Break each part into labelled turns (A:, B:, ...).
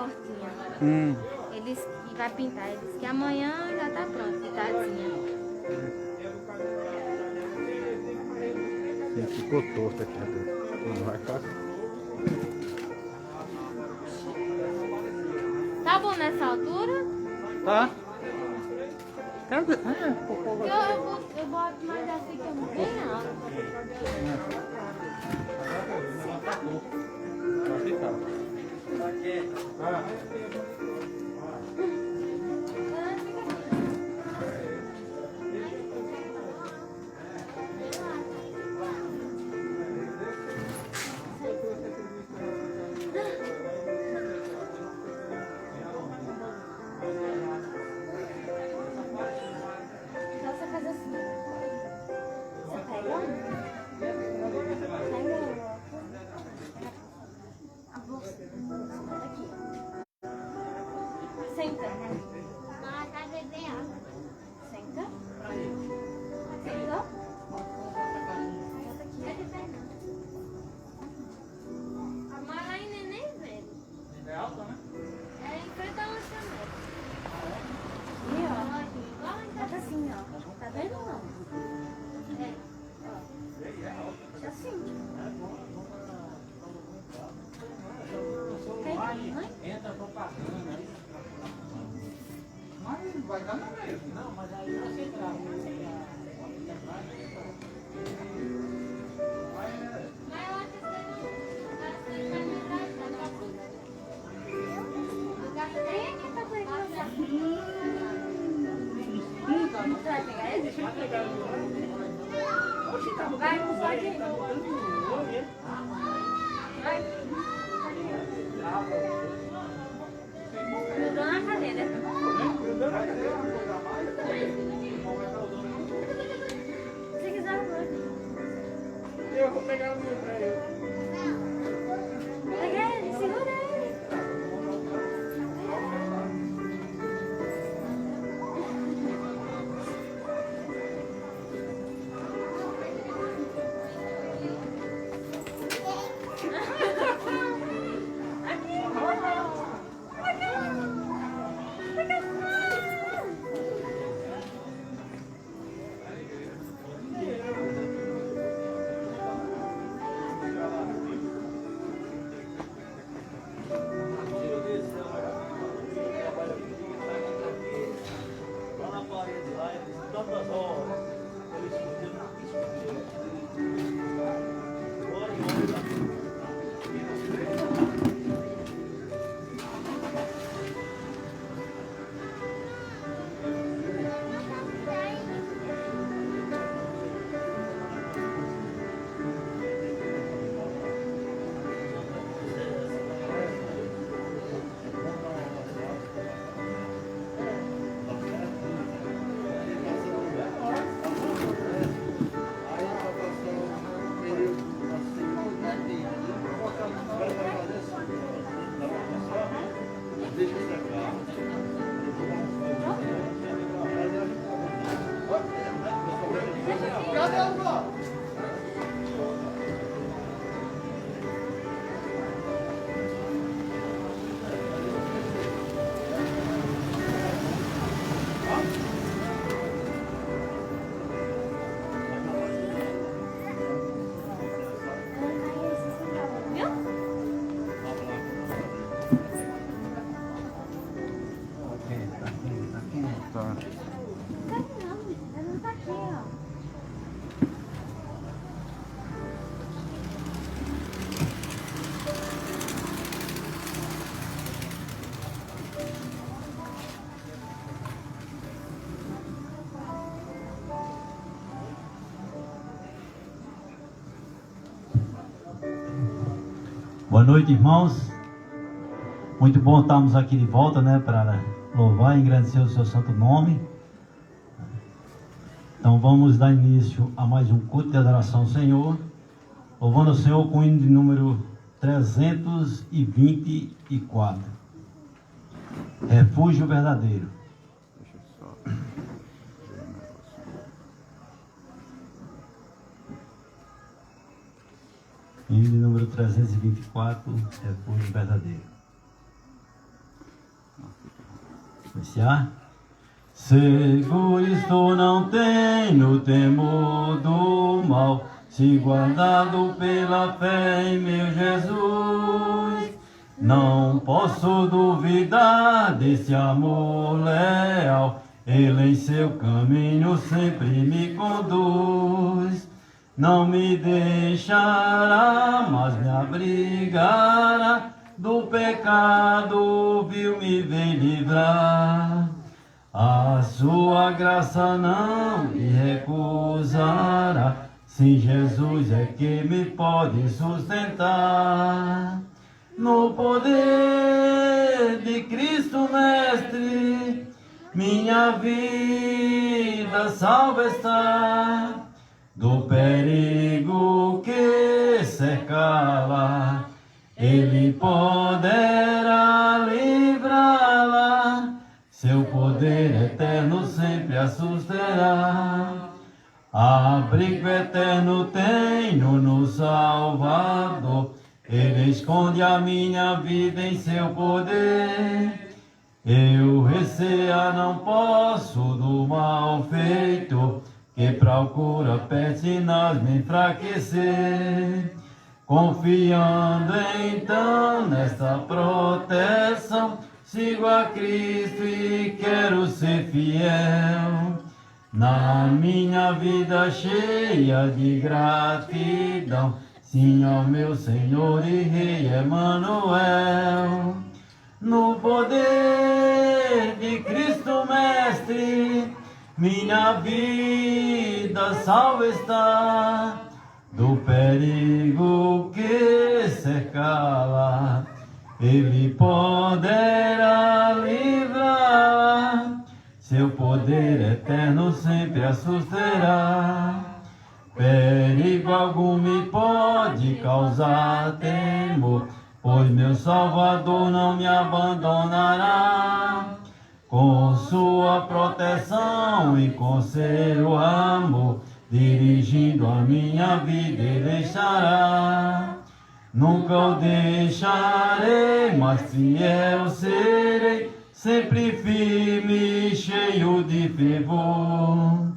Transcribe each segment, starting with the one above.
A: portinha.
B: Hum.
A: Ele disse que vai pintar. Ele disse que amanhã já tá pronto, pintadinha.
B: Sim, ficou torto aqui. Não vai ficar.
A: Tá bom nessa altura?
B: Tá? Cadê? Pô.
A: Eu boto mais assim que eu não tenho alto.
B: Vai ficar.
A: Então você faz assim. Você pega a bolsa aqui. Senta. Ah, tá bebendo. Senta. Sentou? Senta aqui. A mala ainda é nem velha.
B: É alta, né?
A: É em frente à lanchonete. E ó, faz assim, ó. Tá vendo ou não? É. Ó. Já assim. Quer mãe?
B: Entra propaganda. Mas vai dar na mesma. Não, mas aí você entrar.
A: Mas eu acho que você vai me dar essa gata. A gata tem aqui pra poder passar. Você vai pegar ele? Deixa eu pegar ele. Vai, não pode ir. Vai. Grudou na cadeira. Se quiser, eu vou.
B: Eu vou pegar o meu pra ele.
A: Pega ele, segura ele.
B: Tá.
A: Não tá aqui, ó.
C: Boa noite, irmãos. Muito bom estarmos aqui de volta, né, para louvar e engrandecer o seu santo nome. Então vamos dar início a mais um culto de adoração ao Senhor, louvando o Senhor com o hino de número 324. Refúgio verdadeiro.
B: Deixa eu só.
C: Hino de número 324, Refúgio verdadeiro. iniciar. Seguro estou, não tenho temor do mal, se guardado pela fé em meu Jesus. Não posso duvidar desse amor leal, Ele em seu caminho sempre me conduz. Não me deixará, mas me abrigará, do pecado vil me vem livrar. A sua graça não me recusará, se Jesus é que me pode sustentar. No poder de Cristo Mestre, minha vida salva está, do perigo que cercá-la, Ele poderá livrá-la. Seu poder eterno sempre a susterá. Abrigo eterno tenho no Salvador, Ele esconde a minha vida em seu poder. Eu recear não posso do mal feito, que procura pertinaz me enfraquecer. Confiando então nesta proteção, sigo a Cristo e quero ser fiel. Na minha vida cheia de gratidão, sim ao meu Senhor e Rei Emanuel. No poder de Cristo Mestre, minha vida salva está, do perigo que cercá-la, Ele poderá livrar. Seu poder eterno sempre a susterá. Perigo algum me pode causar temor, pois meu Salvador não me abandonará. Com sua proteção e com seu amor, dirigindo a minha vida Ele estará. Nunca o deixarei, mas fiel serei, sempre firme e cheio de fervor.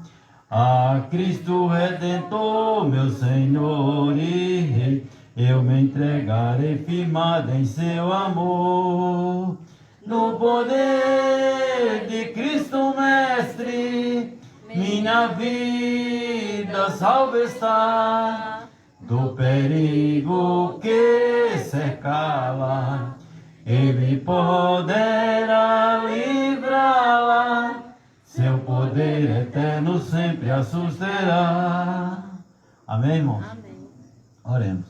C: A Cristo Redentor, meu Senhor e Rei, eu me entregarei firmado em seu amor. No poder de Cristo Mestre, minha vida salva está, do perigo que cercá-la, Ele poderá livrá-la. Seu poder eterno sempre a susterá. Amém, irmãos?
A: Amém.
C: Oremos.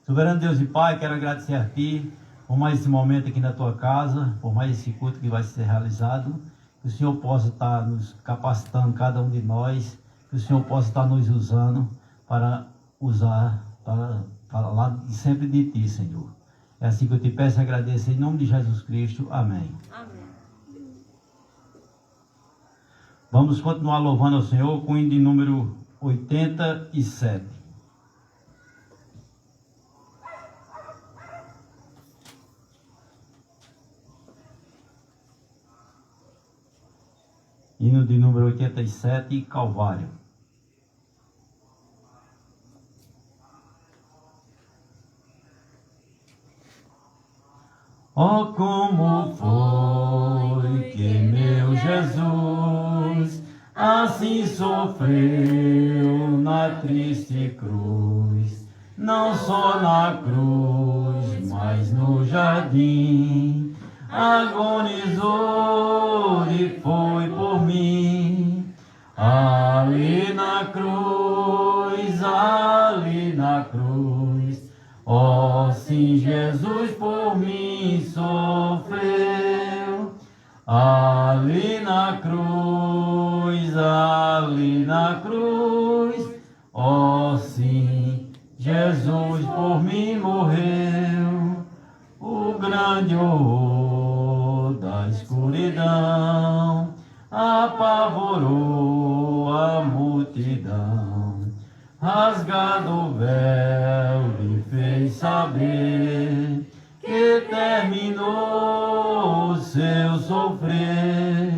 C: Soberano Deus e Pai, quero agradecer a Ti por mais esse momento aqui na Tua casa, por mais esse culto que vai ser realizado. Que o Senhor possa estar nos capacitando, cada um de nós, que o Senhor possa estar nos usando para usar, para falar sempre de Ti, Senhor. É assim que eu te peço e agradeço em nome de Jesus Cristo. Amém.
A: Amém.
C: Vamos continuar louvando ao Senhor com o hino de número 87. Hino de número 87, Calvário. Oh, como foi que meu Jesus assim sofreu na triste cruz, não só na cruz, mas no jardim, agonizou e foi por mim. Ali na cruz, ó sim, Jesus por mim sofreu. Ali na cruz, ó sim, Jesus por mim morreu. O grande horror da escuridão apavorou a multidão. Rasgado o véu lhe fez saber que terminou o seu sofrer.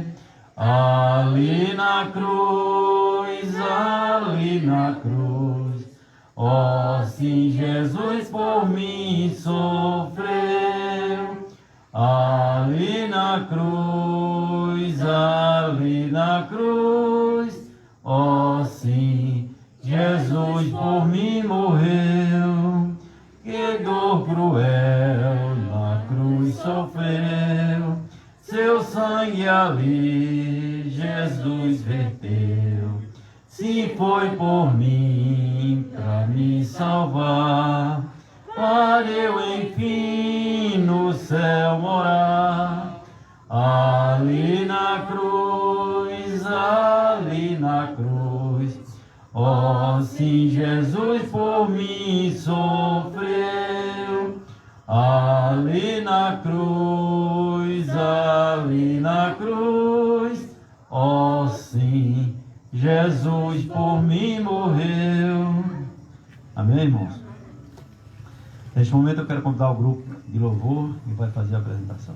C: na cruz, ali na cruz. Ó, sim, Jesus por mim sofreu. Ali na cruz, ali na cruz. Ó, sim, Jesus por mim morreu. Que dor cruel na cruz sofreu. Seu sangue ali Jesus verteu. Se foi por mim pra me salvar, para eu enfim no céu morar. Ali na cruz, ó, sim, Jesus por mim sofreu. Ali na cruz, ó, sim, Jesus por mim morreu. Amém, irmãos? Neste momento eu quero convidar o grupo de louvor que vai fazer a apresentação.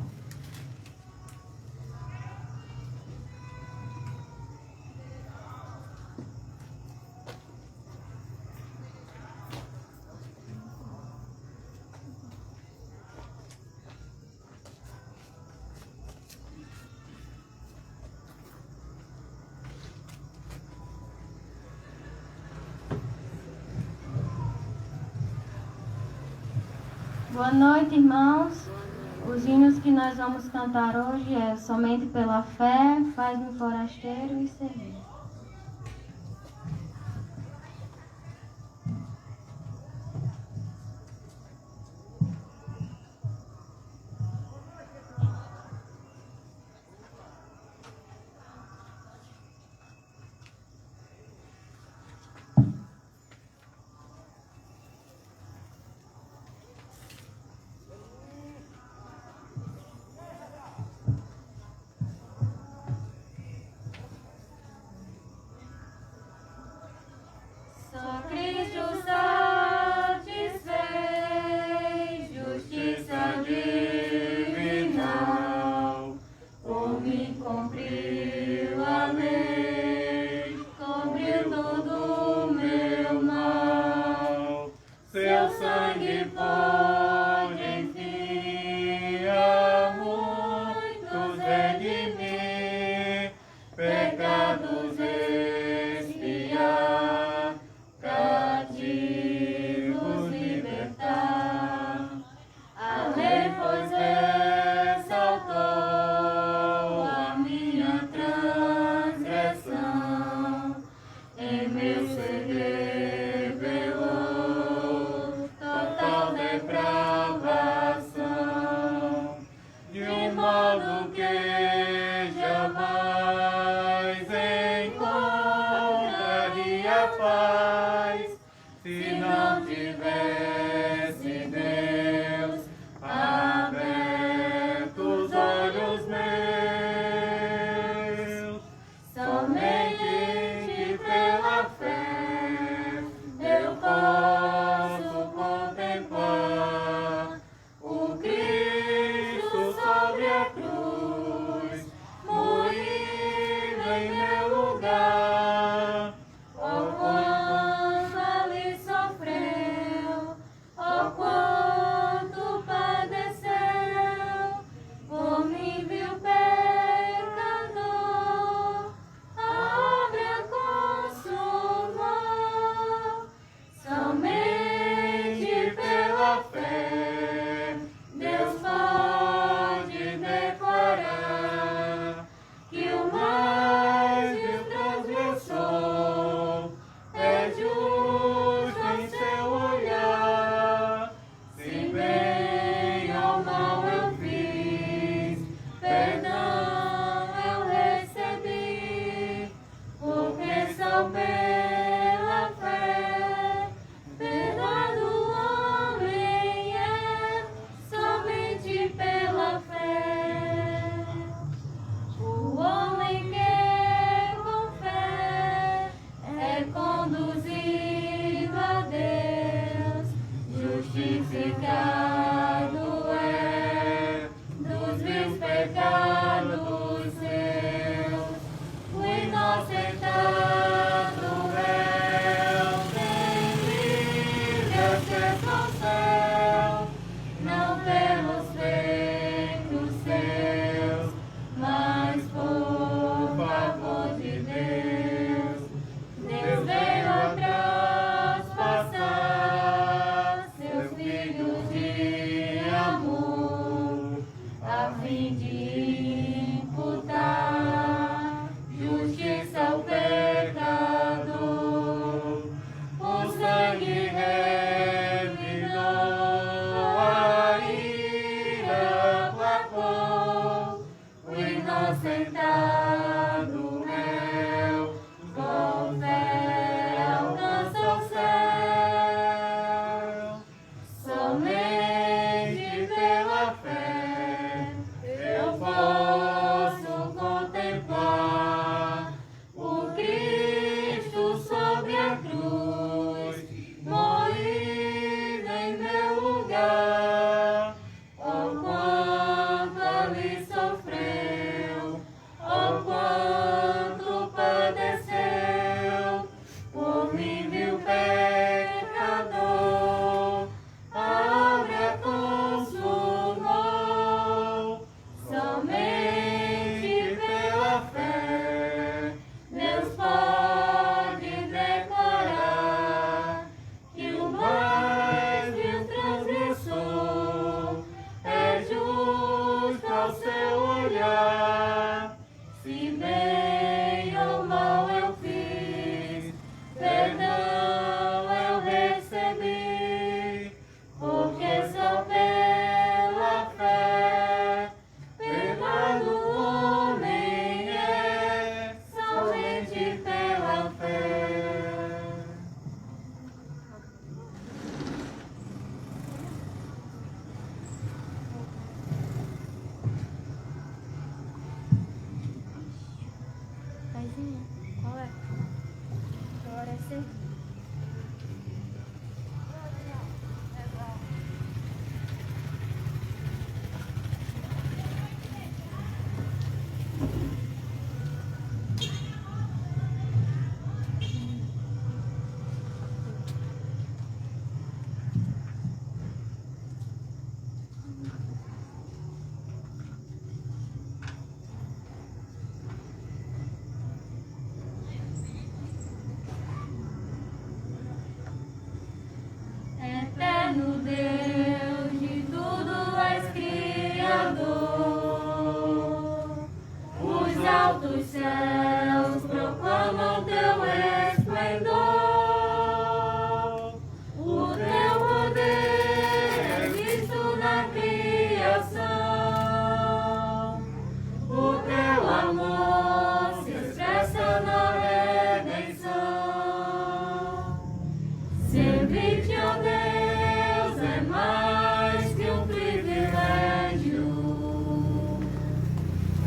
A: Boa noite, irmãos. Os hinos que nós vamos cantar hoje é Somente pela Fé, Faz-me Forasteiro e Servir. a fim de imputar justiça ao pecador. O sangue revidou, a ira placou, o inocentado réu com fé alcança o céu. Somente pela fé eu posso contemplar o Cristo sobre a cruz, moído em meu lugar. Oh, quanto ali sofreu, oh, quanto padeceu, por mim vil pecador, a obra consumou. Somente pela fé Deus pode declarar que o mais vil transgressor é justo ao seu olhar. Se bem ou mal eu fiz, perdão eu recebi, porque só pela fé perdoado o homem é, somente pela fé. Paizinha, qual é? Agora é esse. Eterno Deus, de tudo és Criador, os altos céus proclamam teu esplendor. O teu poder é visto na criação, o teu amor se expressa na redenção. Servir-te, ó Deus, é mais que um privilégio,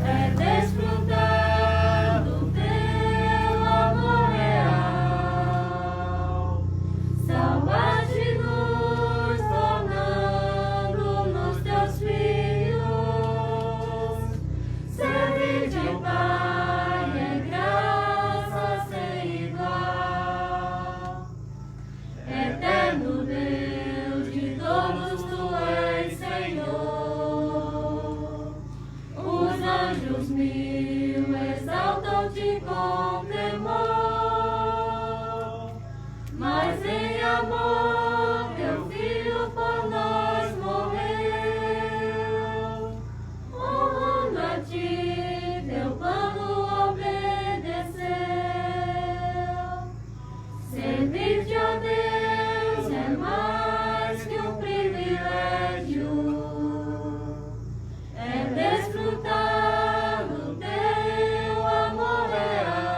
A: é desfrutar do teu amor real. Salvaste-nos, tornando-nos teus filhos. Servir-te, ó Pai, é graça sem igual. Eterno Deus, de todos tu és Senhor. Os anjos mil exaltam-te com temor, mas em amor teu Filho por nós morreu. Honrando a ti, teu plano obedeceu. Servir-te, ó Deus, é mais que um privilégio, é desfrutar do teu amor real.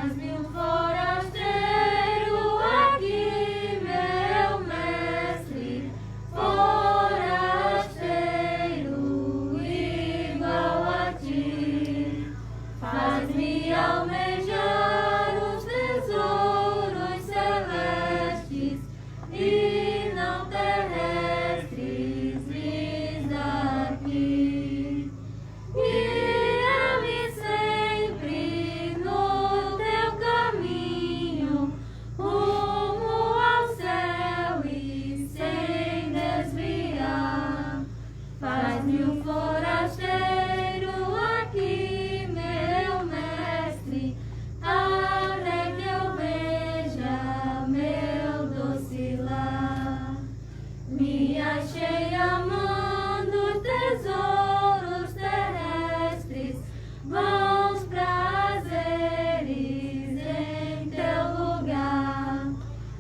A: Faz-me um forasteiro aqui, meu mestre, forasteiro igual a ti. Faz-me almejar os tesouros celestes e não terrestres vins daqui. Guia-me sempre no teu caminho, rumo ao céu e sem desviar. Faz-me um forasteiro aqui, meu mestre, até que eu veja meu doce lar. Me achei amando tesouros terrestres, bons prazeres em teu lugar.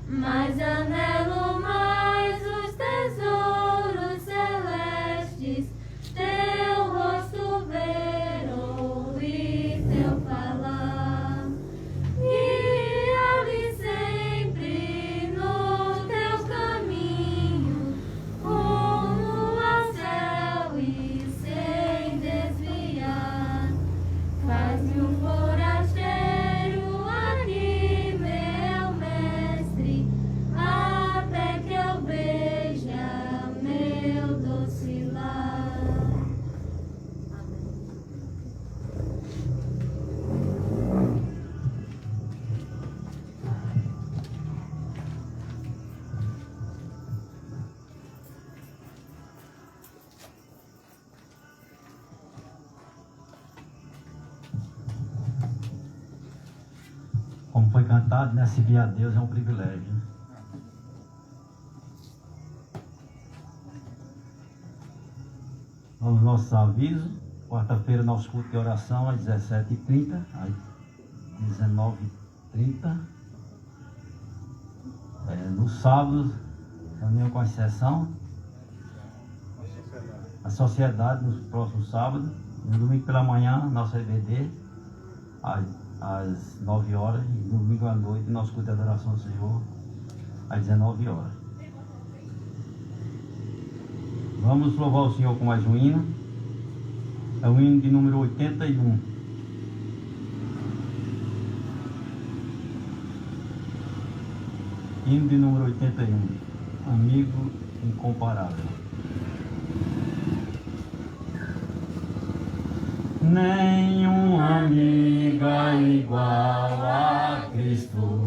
A: Mas anelo mais os tesouros celestes, teu rosto ver, ouvir teu falar. Guia-me sempre no teu caminho, rumo ao céu e sem desviar. Faz-me um forasteiro aqui, meu mestre, até que eu veja meu doce lar.
C: Como foi cantado, né? Servir a Deus é um privilégio. Né? Vamos aos nossos avisos. Quarta-feira, nosso culto de oração às 17h30, às 19h30. No sábado, reunião com a exceção. A sociedade no próximo sábado. No domingo pela manhã, nossa EBD, às 9 horas. E no domingo à noite, nosso culto de adoração ao Senhor, às 19 horas. Vamos louvar o Senhor com mais um hino. É o hino de número 81. Hino de número 81. Amigo incomparável. Nenhum amigo é igual a Cristo.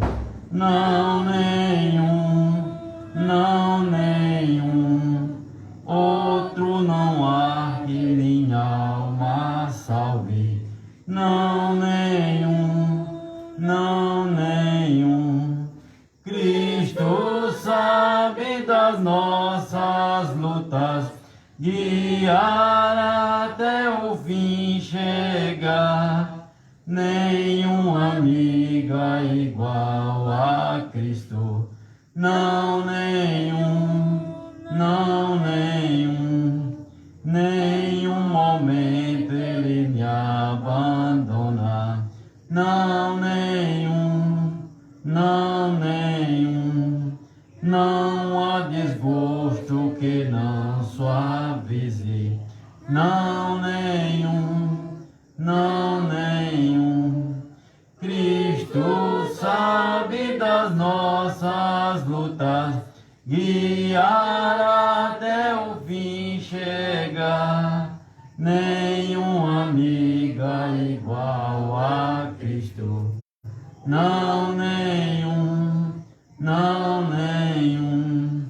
C: Não nenhum, não nenhum. Outro não há que minha alma salve. Não nenhum, não nenhum. Cristo sabe das nossas lutas, guiar até o fim chegar. Nenhum amigo é igual a Cristo. Não nenhum, não nenhum. Nenhum momento ele me abandona. Não nenhum, não nenhum. Não há desgosto que não suavize. Não nenhum, não nenhum. Cristo sabe das nossas lutas, guiar até o fim chegar. Nenhum amigo é igual a Cristo. Não nenhum, não nenhum.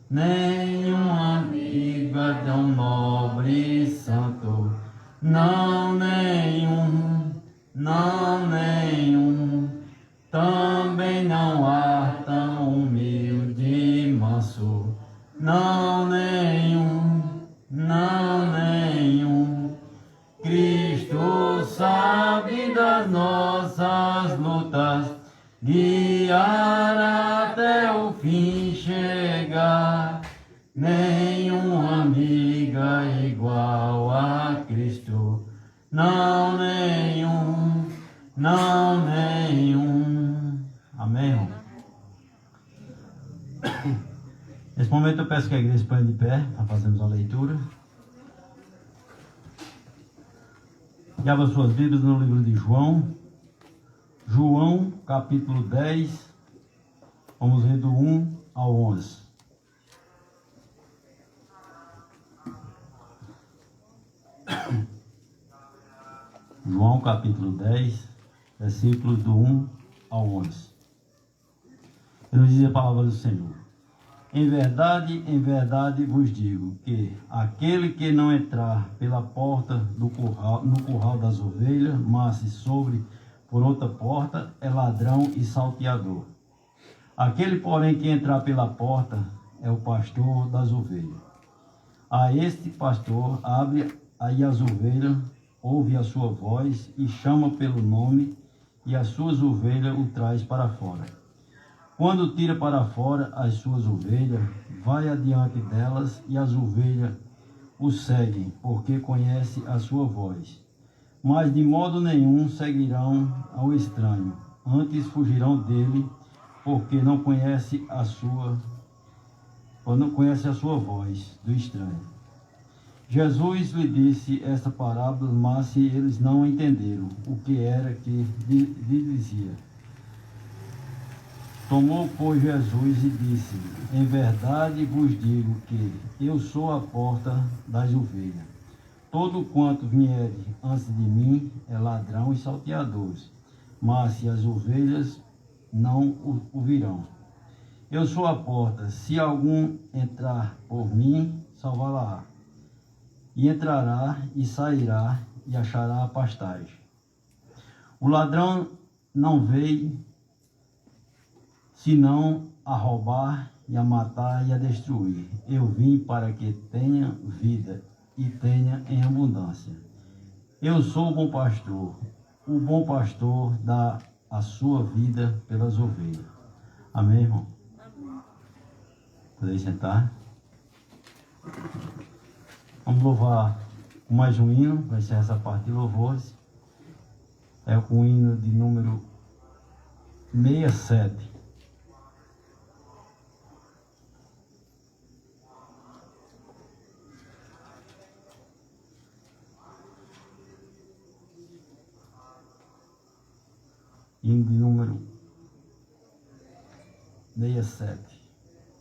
C: Nenhum amigo é tão nobre e santo. Não nenhum, não nenhum. Também não há tão humilde e manso. Não nenhum, não nenhum. Cristo sabe das nossas lutas, guiar até o fim chegar. Nenhum amigo é igual a Cristo. Não nenhum, não nenhum. momento eu peço que a igreja se ponha de pé, para fazermos a leitura. E abra suas Bíblias no livro de João. João, capítulo 10. Vamos ler do 1 ao 11. João, capítulo 10, versículos do 1 ao 11. E nos diz a palavra do Senhor. Em verdade vos digo que aquele que não entrar pela porta do curral, no curral das ovelhas, mas se sobre por outra porta, é ladrão e salteador. Aquele, porém, que entrar pela porta é o pastor das ovelhas. A este pastor abre aí as ovelhas, ouve a sua voz e chama pelo nome, e as suas ovelhas o traz para fora. Quando tira para fora as suas ovelhas, vai adiante delas, e as ovelhas o seguem, porque conhece a sua voz. Mas de modo nenhum seguirão ao estranho, antes fugirão dele, porque não conhece a sua voz do estranho. Jesus lhe disse esta parábola, mas se eles não entenderam o que era que lhe dizia. Tomou, pois, Jesus e disse: em verdade vos digo que eu sou a porta das ovelhas. Todo quanto vier antes de mim é ladrão e salteador, mas se as ovelhas não o virão. Eu sou a porta, se algum entrar por mim, salvá-la. E entrará e sairá e achará a pastagem. O ladrão não veio senão a roubar e a matar e a destruir. Eu vim para que tenha vida e tenha em abundância. Eu sou o bom pastor. O bom pastor dá a sua vida pelas ovelhas. Amém, irmão? Podem sentar. Vamos louvar com mais um hino, vai ser essa parte de louvores. É com o hino de número 67. Hino de número 67.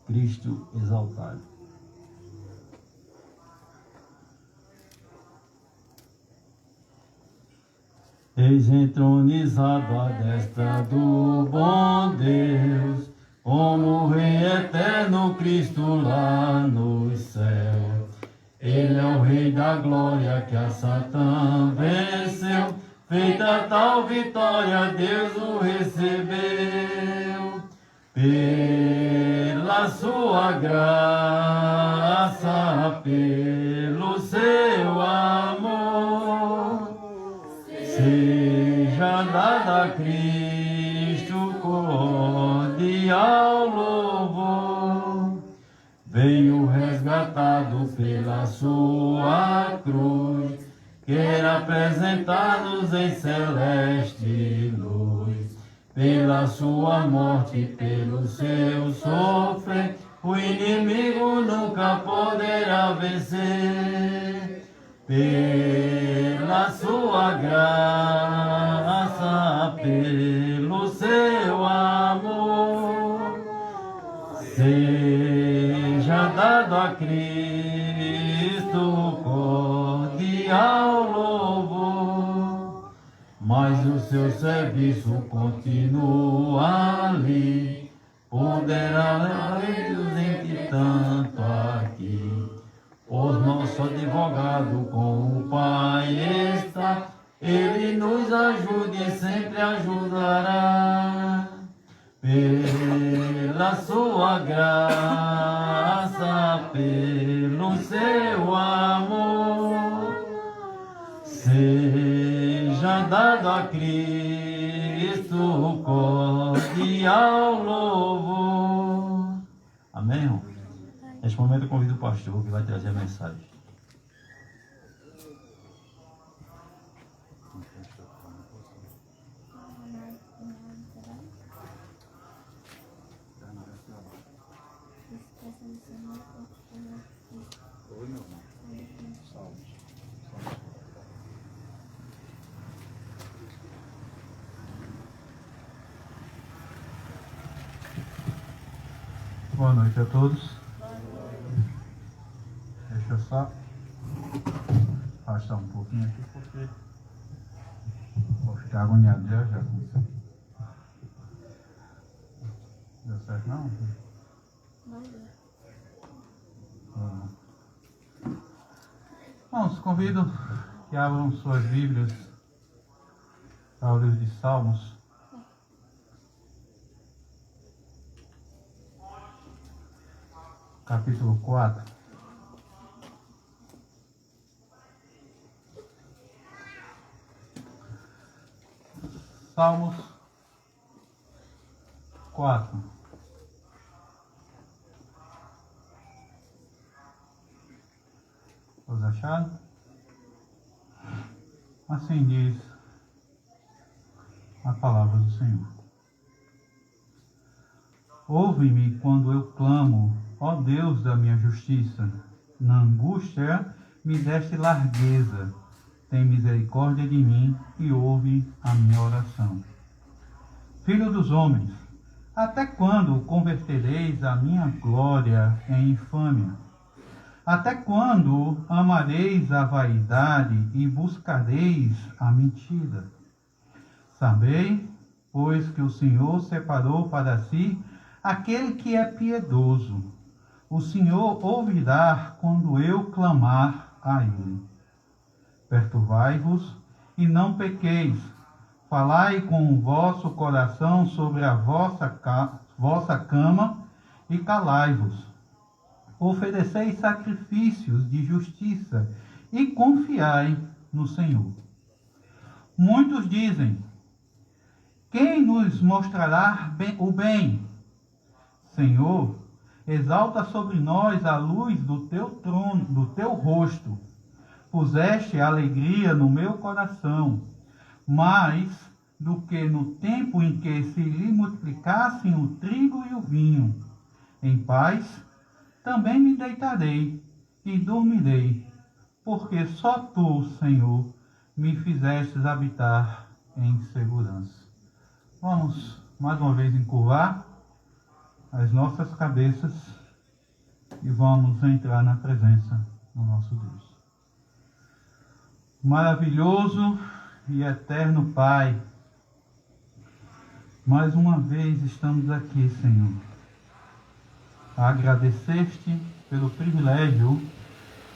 C: Cristo exaltado. Eis entronizado à destra do bom Deus, como Rei eterno Cristo lá no céu. Ele é o Rei da glória que a Satã venceu. Feita tal vitória, Deus o recebeu. Pela sua graça, pelo seu amor, seja dada a Cristo cordial louvor. Veio resgatado pela sua cruz, quer apresentar-nos em celeste luz. Pela sua morte, pelo seu sofrer, o inimigo nunca poderá vencer. Pela sua graça, pelo seu amor, seja dado a Cristo cordial louvor. Mas o seu serviço continua ali, poderá levar-nos entre tanto aqui. Pois nosso advogado com o Pai está, ele nos ajude e sempre ajudará. Pela sua graça, pelo seu amor, seja dado a Cristo cordial louvor. Amém, irmão? Neste momento eu convido o pastor que vai trazer a mensagem.
B: Boa noite a todos. Deixa eu só afastar um pouquinho aqui, porque vou ficar agoniado já com isso. Deu certo não?
A: Não deu.
B: Bom, convido que abram suas Bíblias ao livro de Salmos. Capítulo 4. Salmos 4. Todos acharam? Assim diz a palavra do Senhor. Ouve-me quando eu clamo, ó Deus da minha justiça. Na angústia me deste largueza. Tem misericórdia de mim e ouve a minha oração. Filho dos homens, até quando convertereis a minha glória em infâmia? Até quando amareis a vaidade e buscareis a mentira? Sabei, pois que o Senhor separou para si aquele que é piedoso. O Senhor ouvirá quando eu clamar a Ele. Perturbai-vos e não pequeis. Falai com o vosso coração sobre a vossa cama e calai-vos. Ofereceis sacrifícios de justiça e confiai no Senhor. Muitos dizem: quem nos mostrará o bem? Senhor, exalta sobre nós a luz do teu trono, do teu rosto. Puseste alegria no meu coração, mais do que no tempo em que se lhe multiplicassem o trigo e o vinho. Em paz também me deitarei e dormirei, porque só tu, Senhor, me fizestes habitar em segurança. Vamos mais uma vez encurvar as nossas cabeças e vamos entrar na presença do nosso Deus. Maravilhoso e eterno Pai, mais uma vez estamos aqui, Senhor, a agradecer-te pelo privilégio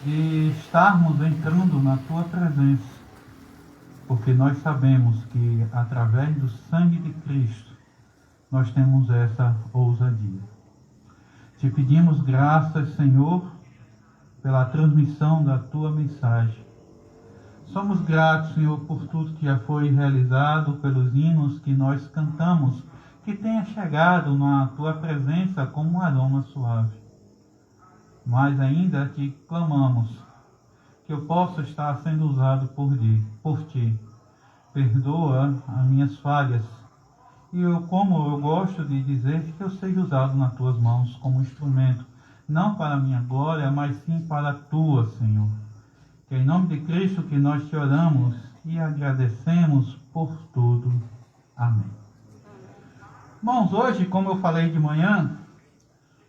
B: de estarmos entrando na tua presença, porque nós sabemos que através do sangue de Cristo nós temos essa ousadia. Te pedimos graças, Senhor, pela transmissão da tua mensagem. Somos gratos, Senhor, por tudo que já foi realizado, pelos hinos que nós cantamos, que tenha chegado na tua presença como um aroma suave. Mas ainda te clamamos que eu possa estar sendo usado por ti. Perdoa as minhas falhas. E como eu gosto de dizer, que eu seja usado nas tuas mãos como instrumento, não para a minha glória, mas sim para a tua, Senhor. Que é em nome de Cristo que nós te oramos e agradecemos por tudo. Amém. Irmãos, hoje, como eu falei de manhã,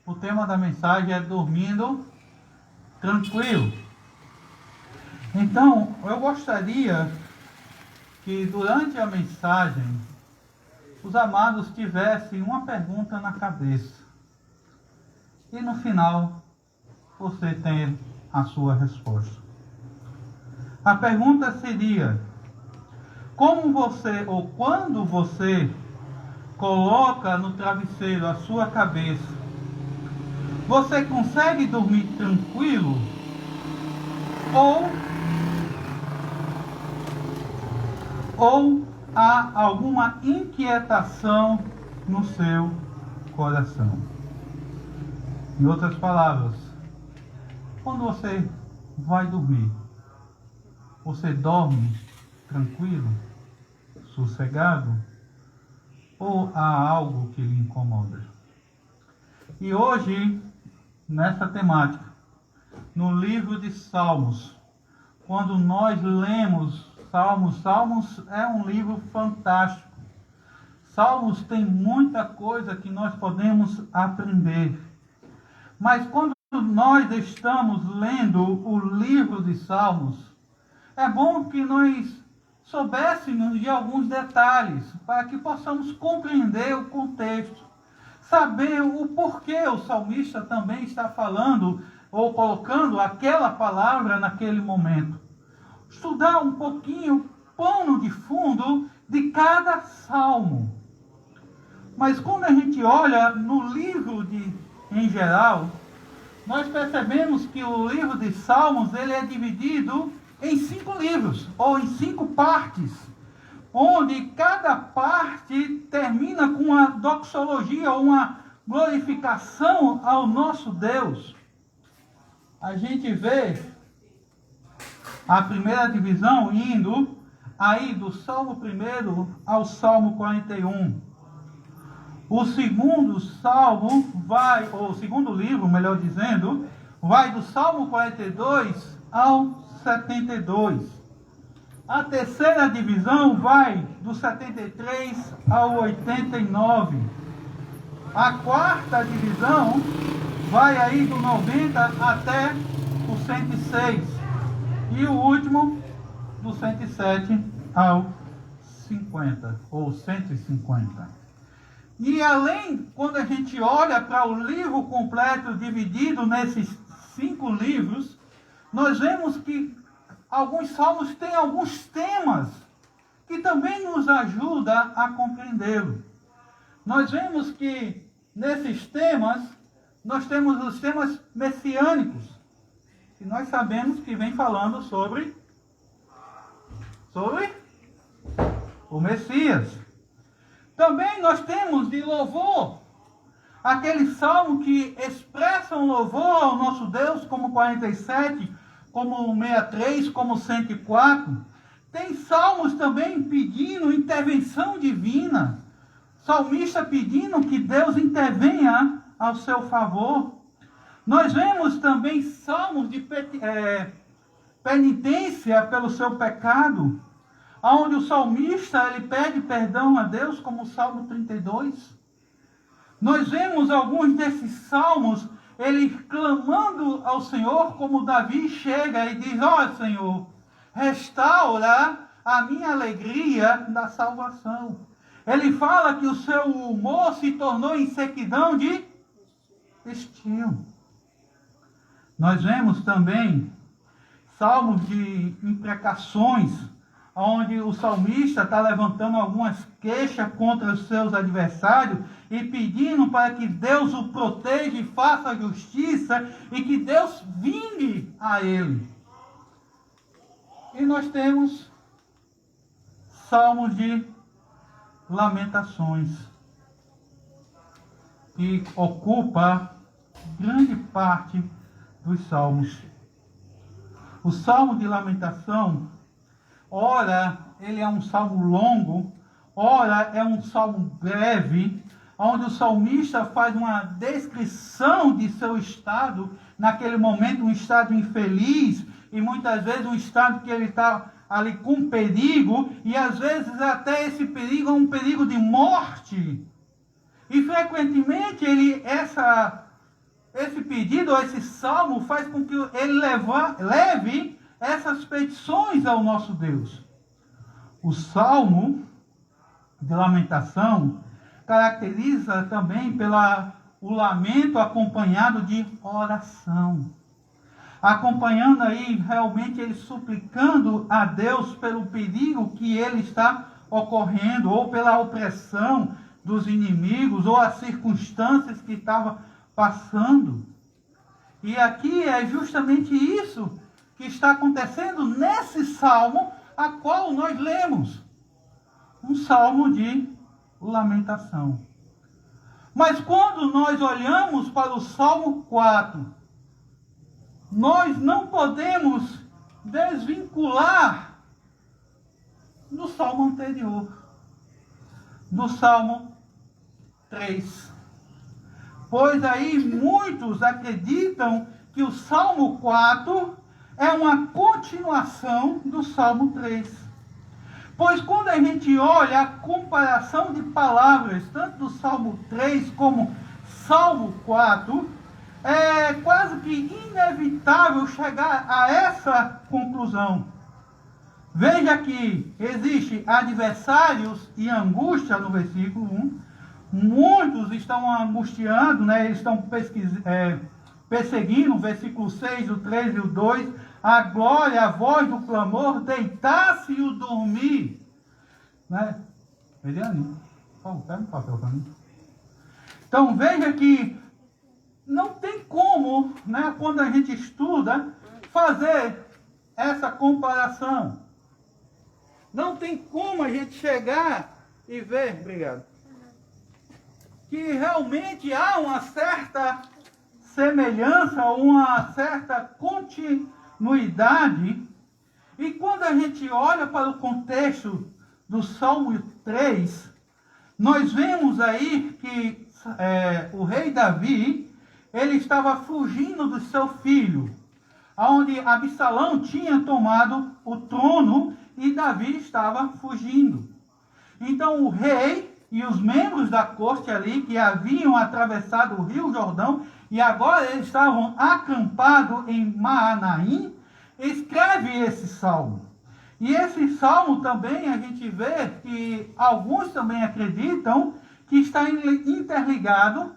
B: o tema da mensagem é dormindo tranquilo. Então, eu gostaria que durante a mensagem os amados tivessem uma pergunta na cabeça. E no final, você tem a sua resposta. A pergunta seria: como você ou quando você coloca no travesseiro a sua cabeça, você consegue dormir tranquilo? Ou há alguma inquietação no seu coração? Em outras palavras, quando você vai dormir, você dorme tranquilo, sossegado? Ou há algo que lhe incomoda? E hoje, nessa temática, no livro de Salmos, quando nós lemos Salmos é um livro fantástico. Salmos tem muita coisa que nós podemos aprender. Mas quando nós estamos lendo o livro de Salmos, é bom que nós soubéssemos de alguns detalhes, para que possamos compreender o contexto, saber o porquê o salmista também está falando ou colocando aquela palavra naquele momento. Estudar um pouquinho o pano de fundo de cada salmo. Mas quando a gente olha no livro em geral, nós percebemos que o livro de Salmos ele é dividido em 5 livros, ou em 5 partes, onde cada parte termina com uma doxologia, ou uma glorificação ao nosso Deus. A gente vê a primeira divisão indo aí do Salmo 1 ao Salmo 41. O segundo salmo vai, ou o segundo livro, melhor dizendo, vai do Salmo 42 ao 72. A terceira divisão vai do 73 ao 89. A quarta divisão vai aí do 90 até o 106. E o último, do 107 ao 50, ou 150. E além, quando a gente olha para o livro completo dividido nesses 5 livros, nós vemos que alguns salmos têm alguns temas que também nos ajudam a compreendê-lo. Nós vemos que nesses temas, nós temos os temas messiânicos, que nós sabemos que vem falando sobre o Messias. Também nós temos de louvor, aquele salmo que expressa um louvor ao nosso Deus, como 47, como 63, como 104. Tem salmos também pedindo intervenção divina, salmista pedindo que Deus intervenha ao seu favor. Nós vemos também salmos de penitência pelo seu pecado, onde o salmista ele pede perdão a Deus, como o Salmo 32. Nós vemos alguns desses salmos, ele clamando ao Senhor, como Davi chega e diz: ó Senhor, restaura a minha alegria da salvação. Ele fala que o seu humor se tornou em sequidão de estio. Nós vemos também salmos de imprecações, onde o salmista está levantando algumas queixas contra os seus adversários e pedindo para que Deus o proteja e faça justiça e que Deus vingue a ele. E nós temos salmos de lamentações, que ocupa grande parte dos salmos. O salmo de lamentação, ora ele é um salmo longo, ora é um salmo breve, onde o salmista faz uma descrição de seu estado, naquele momento um estado infeliz, e muitas vezes um estado que ele está ali com perigo, e às vezes até esse perigo é um perigo de morte. E frequentemente esse pedido, ou esse salmo, faz com que ele leve essas petições ao nosso Deus. O salmo de lamentação caracteriza também o lamento acompanhado de oração. Acompanhando aí realmente ele suplicando a Deus pelo perigo que ele está ocorrendo, ou pela opressão dos inimigos, ou as circunstâncias que estava passando. E aqui é justamente isso que está acontecendo nesse salmo a qual nós lemos. Um salmo de lamentação. Mas quando nós olhamos para o Salmo 4, nós não podemos desvincular do salmo anterior, do Salmo 3. Pois aí muitos acreditam que o Salmo 4 é uma continuação do Salmo 3. Pois quando a gente olha a comparação de palavras, tanto do Salmo 3 como Salmo 4, é quase que inevitável chegar a essa conclusão. Veja que existe adversários e angústia no versículo 1. Muitos estão angustiando, né? Eles estão perseguindo, versículo 6, o 3 e o 2. A glória, a voz do clamor, deitar-se e o dormir. Né? Eliane, pega um papel para mim. Então veja que não tem como, né, quando a gente estuda, fazer essa comparação. Não tem como a gente chegar e ver, obrigado, que realmente há uma certa semelhança, uma certa continuidade. E quando a gente olha para o contexto do Salmo 3, nós vemos aí que o rei Davi, ele estava fugindo do seu filho, onde Absalão tinha tomado o trono e Davi estava fugindo. Então o rei e os membros da corte ali, que haviam atravessado o rio Jordão, e agora eles estavam acampados em Maanaim, escreve esse salmo. E esse salmo também a gente vê que alguns também acreditam que está interligado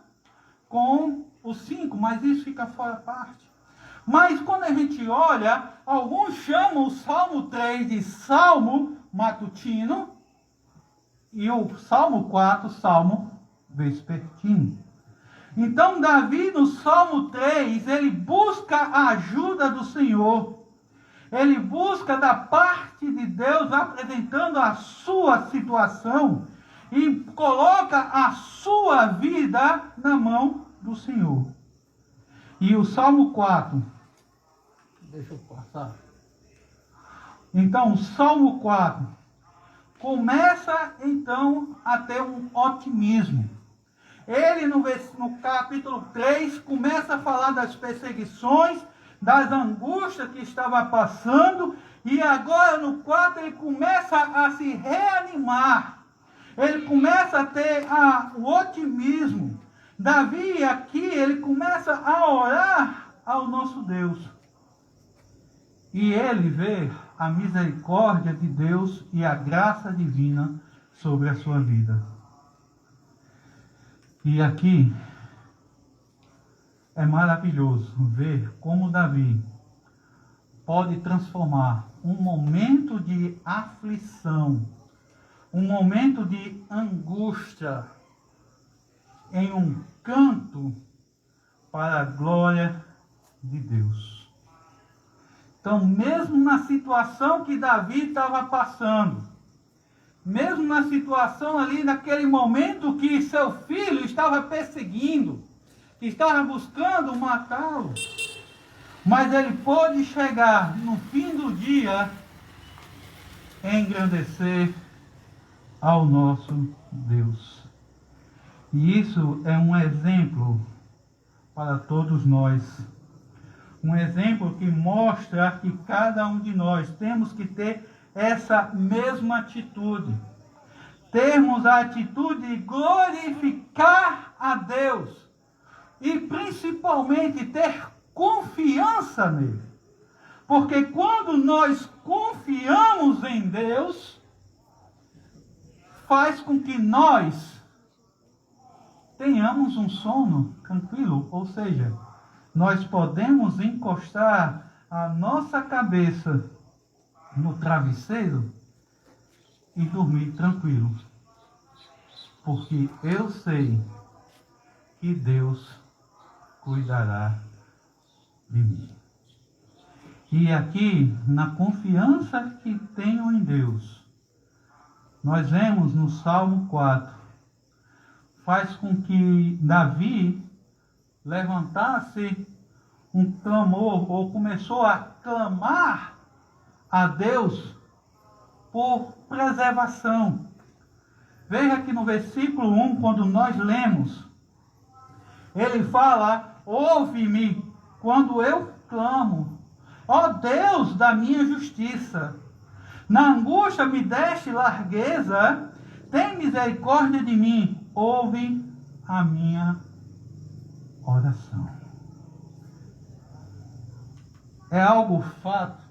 B: com o 5, mas isso fica fora parte. Mas quando a gente olha, alguns chamam o Salmo 3 de Salmo matutino e o Salmo 4, Salmo vespertino. Então Davi no Salmo 3, ele busca a ajuda do Senhor. Ele busca da parte de Deus, apresentando a sua situação e coloca a sua vida na mão do Senhor. E o Salmo 4, deixa eu passar. Então, o Salmo 4 começa então a ter um otimismo. Ele no capítulo 3 começa a falar das perseguições, das angústias que estava passando, e agora no 4 ele começa a se reanimar. Ele começa a ter o otimismo. Davi aqui, ele começa a orar ao nosso Deus. E ele vê a misericórdia de Deus e a graça divina sobre a sua vida. E aqui é maravilhoso ver como Davi pode transformar um momento de aflição, um momento de angústia, em um canto para a glória de Deus. Então, mesmo na situação que Davi estava passando, mesmo na situação ali, naquele momento que seu filho estava perseguindo, que estava buscando matá-lo, mas ele pôde chegar no fim do dia e engrandecer ao nosso Deus. E isso é um exemplo para todos nós. Um exemplo que mostra que cada um de nós temos que ter essa mesma atitude. Termos a atitude de glorificar a Deus. E principalmente ter confiança nele. Porque quando nós confiamos em Deus, faz com que nós tenhamos um sono tranquilo, ou seja, nós podemos encostar a nossa cabeça no travesseiro e dormir tranquilo, porque eu sei que Deus cuidará de mim. E aqui, na confiança que tenho em Deus, nós vemos no Salmo 4, faz com que Davi levantasse um clamor, ou começou a clamar a Deus por preservação. Veja que no versículo 1, quando nós lemos, ele fala: ouve-me quando eu clamo, ó Deus da minha justiça. Na angústia me deste largueza, tem misericórdia de mim, ouve a minha oração. é algo fato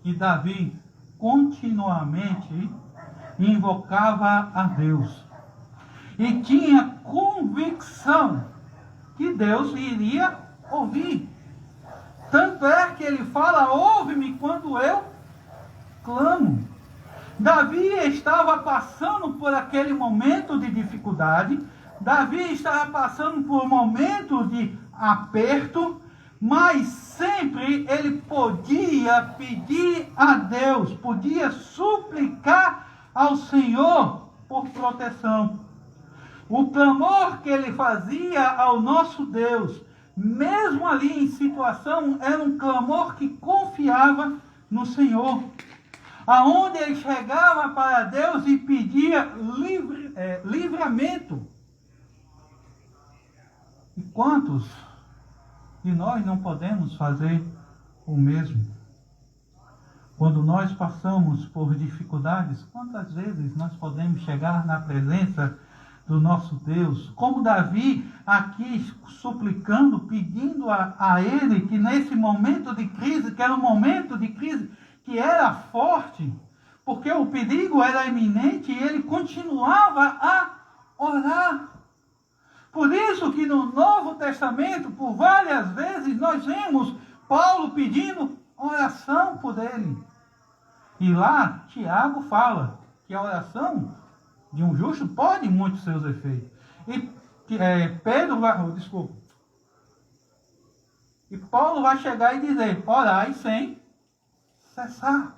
B: que Davi continuamente invocava a Deus e tinha convicção que Deus iria ouvir. Tanto é que ele fala: ouve-me quando eu clamo. Davi estava passando por aquele momento de dificuldade, Davi estava passando por um momento de aperto, mas sempre ele podia pedir a Deus, podia suplicar ao Senhor por proteção. O clamor que ele fazia ao nosso Deus, mesmo ali em situação, era um clamor que confiava no Senhor. Aonde ele chegava para Deus e pedia livramento. E quantos de nós não podemos fazer o mesmo? Quando nós passamos por dificuldades, quantas vezes nós podemos chegar na presença do nosso Deus? Como Davi aqui suplicando, pedindo a ele que nesse momento de crise, que era um momento de crise que era forte, porque o perigo era iminente, e ele continuava a orar. Por isso que no Novo Testamento, por várias vezes, nós vemos Paulo pedindo oração por ele. E lá, Tiago fala que a oração de um justo pode muitos seus efeitos. E E Paulo vai chegar e dizer: orai sem cessar.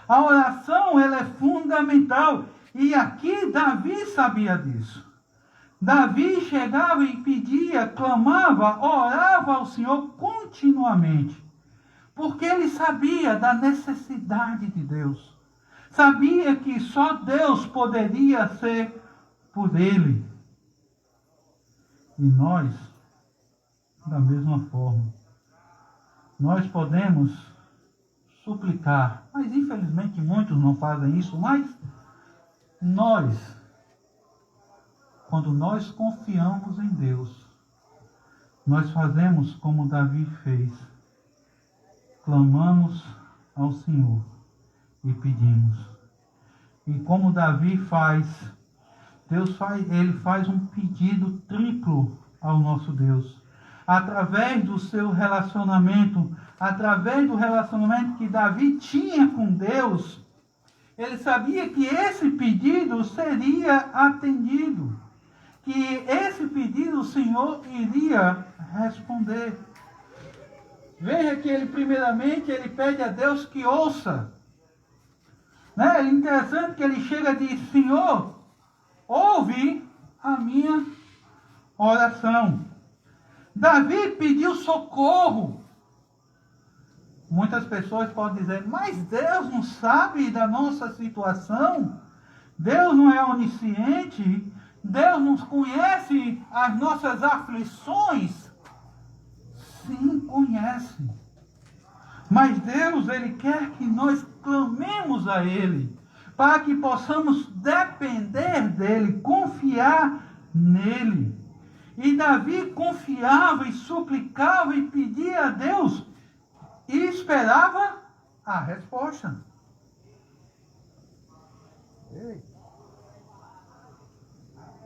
B: A oração, ela é fundamental. E aqui Davi sabia disso. Davi chegava e pedia, clamava, orava ao Senhor continuamente. Porque ele sabia da necessidade de Deus. Sabia que só Deus poderia ser por ele. E nós, da mesma forma, nós podemos suplicar, mas infelizmente muitos não fazem isso, mas nós, quando nós confiamos em Deus, nós fazemos como Davi fez, clamamos ao Senhor e pedimos. E como Davi faz, ele faz um pedido triplo ao nosso Deus. Através do seu relacionamento, através do relacionamento que Davi tinha com Deus, ele sabia que esse pedido seria atendido, que esse pedido o Senhor iria responder. Veja que ele primeiramente ele pede a Deus que ouça. É interessante que ele chega e diz: Senhor, ouve a minha oração. Davi pediu socorro. Muitas pessoas podem dizer: mas Deus não sabe da nossa situação? Deus não é onisciente? Deus não conhece as nossas aflições? Sim, conhece. Mas Deus, Ele quer que nós clamemos a Ele, para que possamos depender dEle, confiar nele. E Davi confiava e suplicava e pedia a Deus e esperava a resposta. Ei.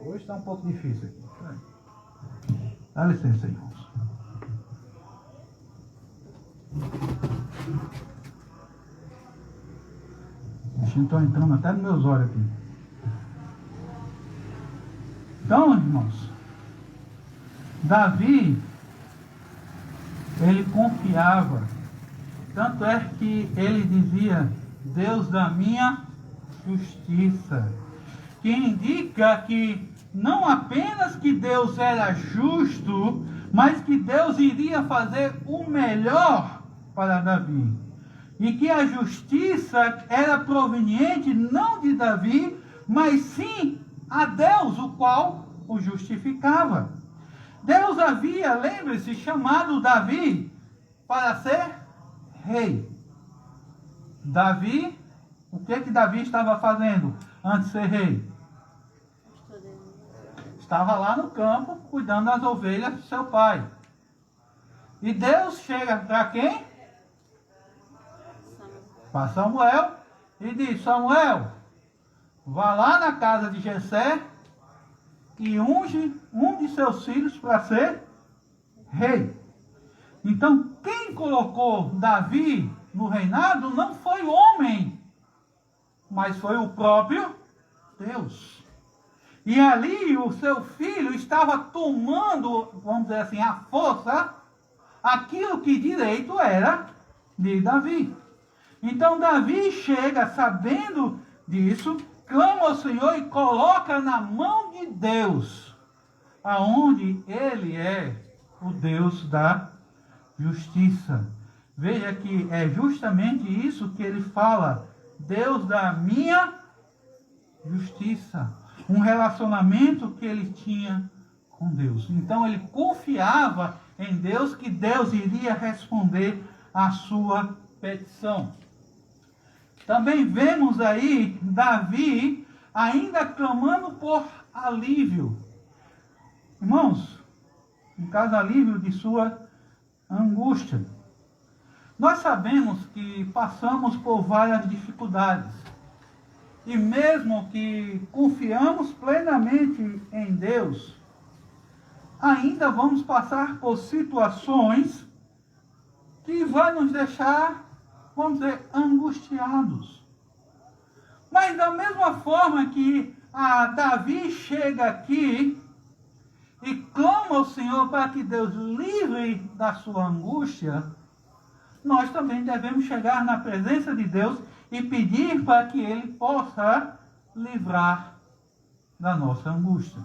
B: Hoje está um pouco difícil aqui. Dá licença, irmãos. Os bichinhos estão entrando até nos meus olhos aqui. Então, irmãos, Davi, ele confiava. Tanto é que ele dizia: Deus da minha justiça. Que indica que não apenas que Deus era justo, mas que Deus iria fazer o melhor para Davi. E que a justiça era proveniente não de Davi, mas sim a Deus, o qual o justificava. Deus havia, lembre-se, chamado Davi para ser rei. Davi, o que Davi estava fazendo antes de ser rei? Estava lá no campo, cuidando das ovelhas do seu pai. E Deus chega para quem? para Samuel e diz: Samuel, vá lá na casa de Jessé e unge um de seus filhos para ser rei. Então, quem colocou Davi no reinado não foi o homem, mas foi o próprio Deus. E ali o seu filho estava tomando, vamos dizer assim, à força, aquilo que direito era de Davi. Então Davi chega sabendo disso, clama ao Senhor e coloca na mão de Deus, aonde Ele é o Deus da justiça. Veja que é justamente isso que ele fala: Deus da minha justiça. Um relacionamento que ele tinha com Deus. Então ele confiava em Deus, que Deus iria responder à sua petição. Também vemos aí Davi ainda clamando por alívio. Irmãos, no caso, alívio de sua angústia. Nós sabemos que passamos por várias dificuldades. E mesmo que confiamos plenamente em Deus, ainda vamos passar por situações que vão nos deixar, vamos dizer, angustiados. Mas da mesma forma que Davi chega aqui e clama ao Senhor para que Deus livre da sua angústia, nós também devemos chegar na presença de Deus e pedir para que Ele possa livrar da nossa angústia.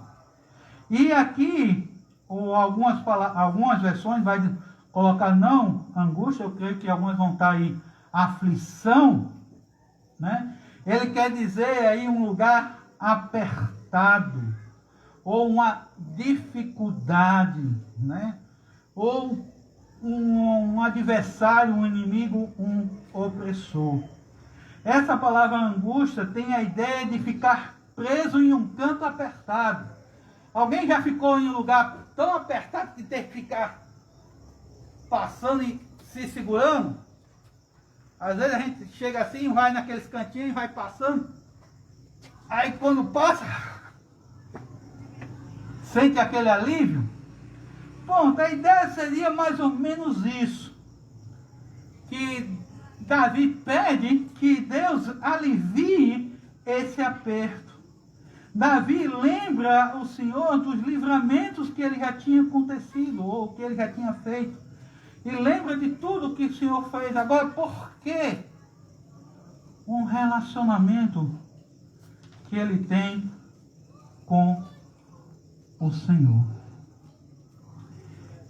B: E aqui, algumas versões vai colocar não angústia, eu creio que algumas vão estar aí aflição, né? Ele quer dizer aí um lugar apertado, ou uma dificuldade, né? Ou um adversário, um inimigo, um opressor. Essa palavra angústia tem a ideia de ficar preso em um canto apertado. Alguém já ficou em um lugar tão apertado que tem que ficar passando e se segurando? Às vezes a gente chega assim, vai naqueles cantinhos e vai passando. Aí quando passa, sente aquele alívio. Bom, a ideia seria mais ou menos isso. Que Davi pede que Deus alivie esse aperto. Davi lembra o Senhor dos livramentos que ele já tinha acontecido, ou que ele já tinha feito. E lembra de tudo que o Senhor fez. Agora, por que um relacionamento que ele tem com o Senhor?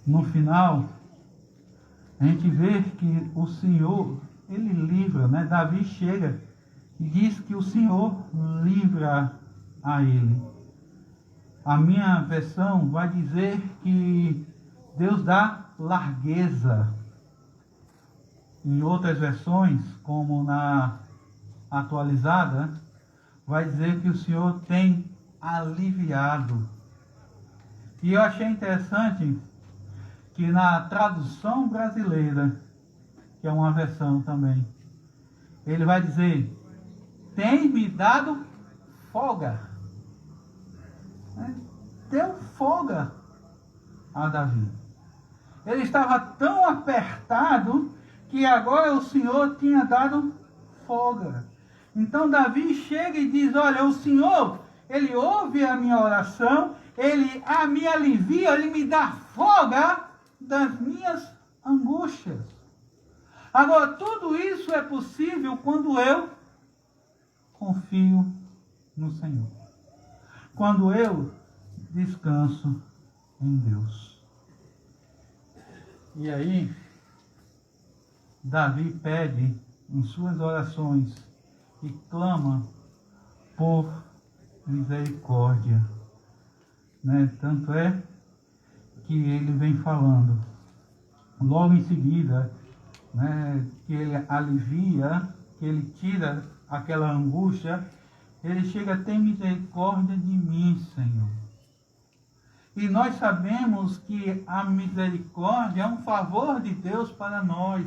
B: No final, a gente vê que o Senhor, Ele livra, né? Davi chega e diz que o Senhor livra a ele. A minha versão vai dizer que Deus dá largueza. Em outras versões, como na atualizada, vai dizer que o Senhor tem aliviado. E eu achei interessante que na tradução brasileira, que é uma versão também, ele vai dizer: tem me dado folga. Deu folga a Davi. Ele estava tão apertado que agora o Senhor tinha dado folga. Então Davi chega e diz: olha, o Senhor, Ele ouve a minha oração, Ele me alivia, Ele me dá folga das minhas angústias. Agora, tudo isso é possível quando eu confio no Senhor. Quando eu descanso em Deus. E aí, Davi pede em suas orações e clama por misericórdia, né? Tanto é que ele vem falando logo em seguida, né, que ele alivia, que ele tira aquela angústia. Ele chega: tem misericórdia de mim, Senhor. E nós sabemos que a misericórdia é um favor de Deus para nós,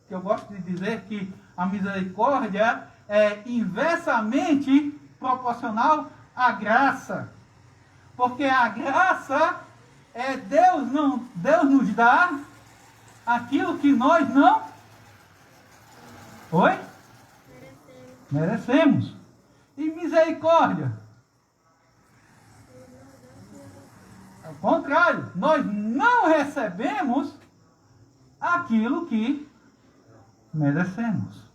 B: que eu gosto de dizer que a misericórdia é inversamente proporcional à graça. Porque a graça é Deus nos dá aquilo que nós não merecemos. E misericórdia, ao contrário, nós não recebemos aquilo que merecemos.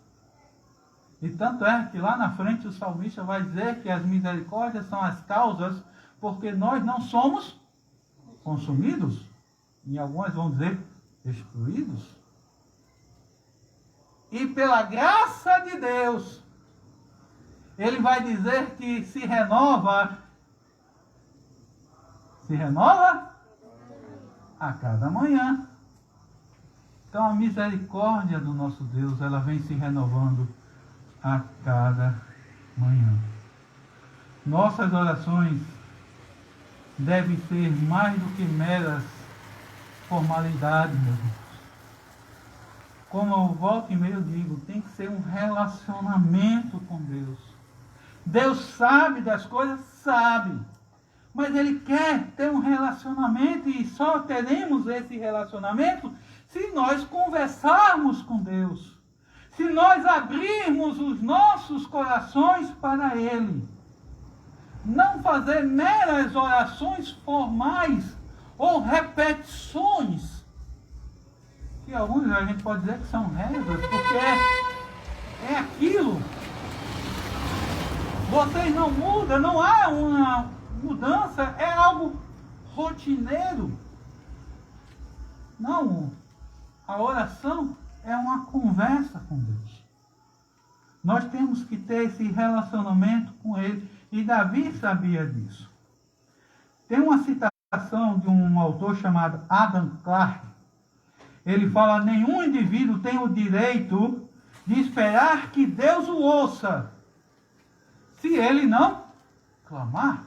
B: E tanto é que lá na frente o salmista vai dizer que as misericórdias são as causas porque nós não somos consumidos. E algumas vão dizer destruídos. E pela graça de Deus, ele vai dizer que se renova a cada manhã. Então a misericórdia do nosso Deus, ela vem se renovando a cada manhã. Nossas orações devem ser mais do que meras formalidades, meus irmãos. Como eu volto e meio digo, tem que ser um relacionamento com Deus. Deus sabe das coisas? Sabe. Mas Ele quer ter um relacionamento e só teremos esse relacionamento se nós conversarmos com Deus. Se nós abrirmos os nossos corações para Ele. Não fazer meras orações formais ou repetições. Que alguns a gente pode dizer que são rezas, porque é aquilo. Vocês não mudam, não há uma mudança, é algo rotineiro. Não, a oração é uma conversa com Deus. Nós temos que ter esse relacionamento com Ele. E Davi sabia disso. Tem uma citação de um autor chamado Adam Clarke. Ele fala: nenhum indivíduo tem o direito de esperar que Deus o ouça, se ele não clamar.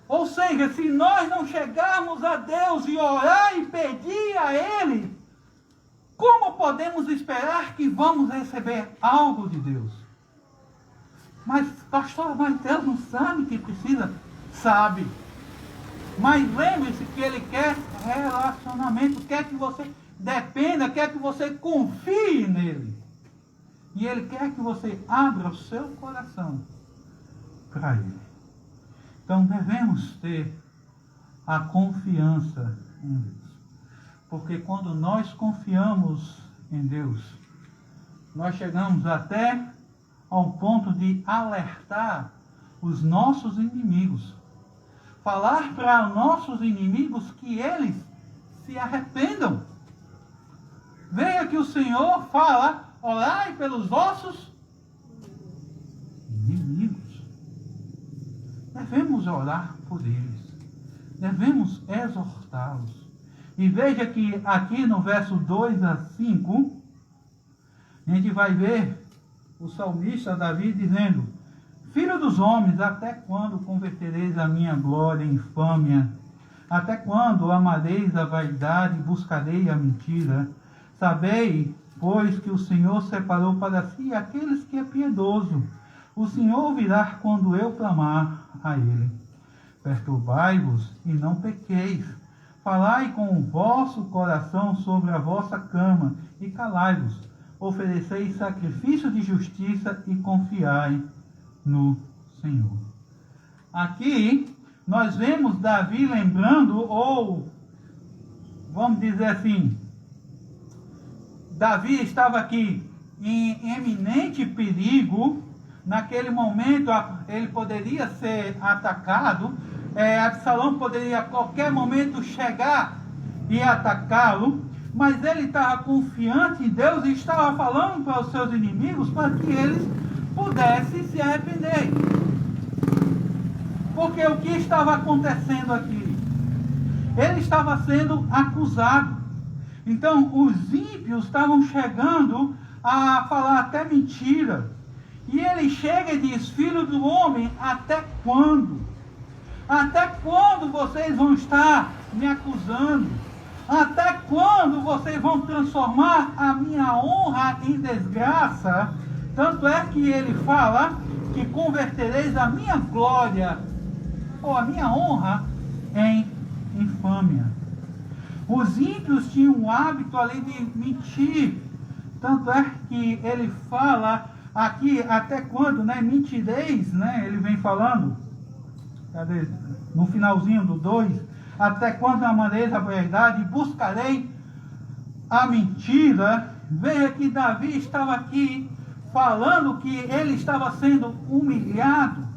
B: Ou seja, se nós não chegarmos a Deus e orar e pedir a Ele, como podemos esperar que vamos receber algo de Deus? Mas, pastor, mas Deus não sabe que precisa? Sabe. Mas lembre-se que Ele quer relacionamento, quer que você dependa, quer que você confie nele. E Ele quer que você abra o seu coração para Ele. Então devemos ter a confiança em Deus. Porque quando nós confiamos em Deus, nós chegamos até ao ponto de alertar os nossos inimigos. Falar para os nossos inimigos que eles se arrependam. Veja que o Senhor fala: orai pelos vossos inimigos. Devemos orar por eles. Devemos exortá-los. E veja que aqui no verso 2 a 5, a gente vai ver o salmista Davi dizendo: filho dos homens, até quando convertereis a minha glória em infâmia? Até quando amareis a vaidade e buscarei a mentira? Sabei, pois, que o Senhor separou para si aqueles que é piedoso. O Senhor ouvirá quando eu clamar a Ele. Perturbai-vos e não pequeis. Falai com o vosso coração sobre a vossa cama e calai-vos. Ofereceis sacrifício de justiça e confiai no Senhor. Aqui nós vemos Davi lembrando, ou vamos dizer assim, Davi estava aqui em eminente perigo. Naquele momento ele poderia ser atacado. Absalão poderia a qualquer momento chegar e atacá-lo. Mas ele estava confiante em Deus e estava falando para os seus inimigos para que eles pudessem se arrepender. Porque o que estava acontecendo aqui? Ele estava sendo acusado. Então os ímpios estavam chegando a falar até mentira. E ele chega e diz: filho do homem, até quando? Até quando vocês vão estar me acusando? Até quando vocês vão transformar a minha honra em desgraça? Tanto é que ele fala que convertereis a minha glória, ou a minha honra, em infâmia. Os ímpios tinham o hábito ali de mentir. Tanto é que ele fala aqui, até quando, né? Mentireis, né? Ele vem falando, cadê? No finalzinho do 2, até quando amareis a verdade e buscarei a mentira. Veja que Davi estava aqui falando que ele estava sendo humilhado,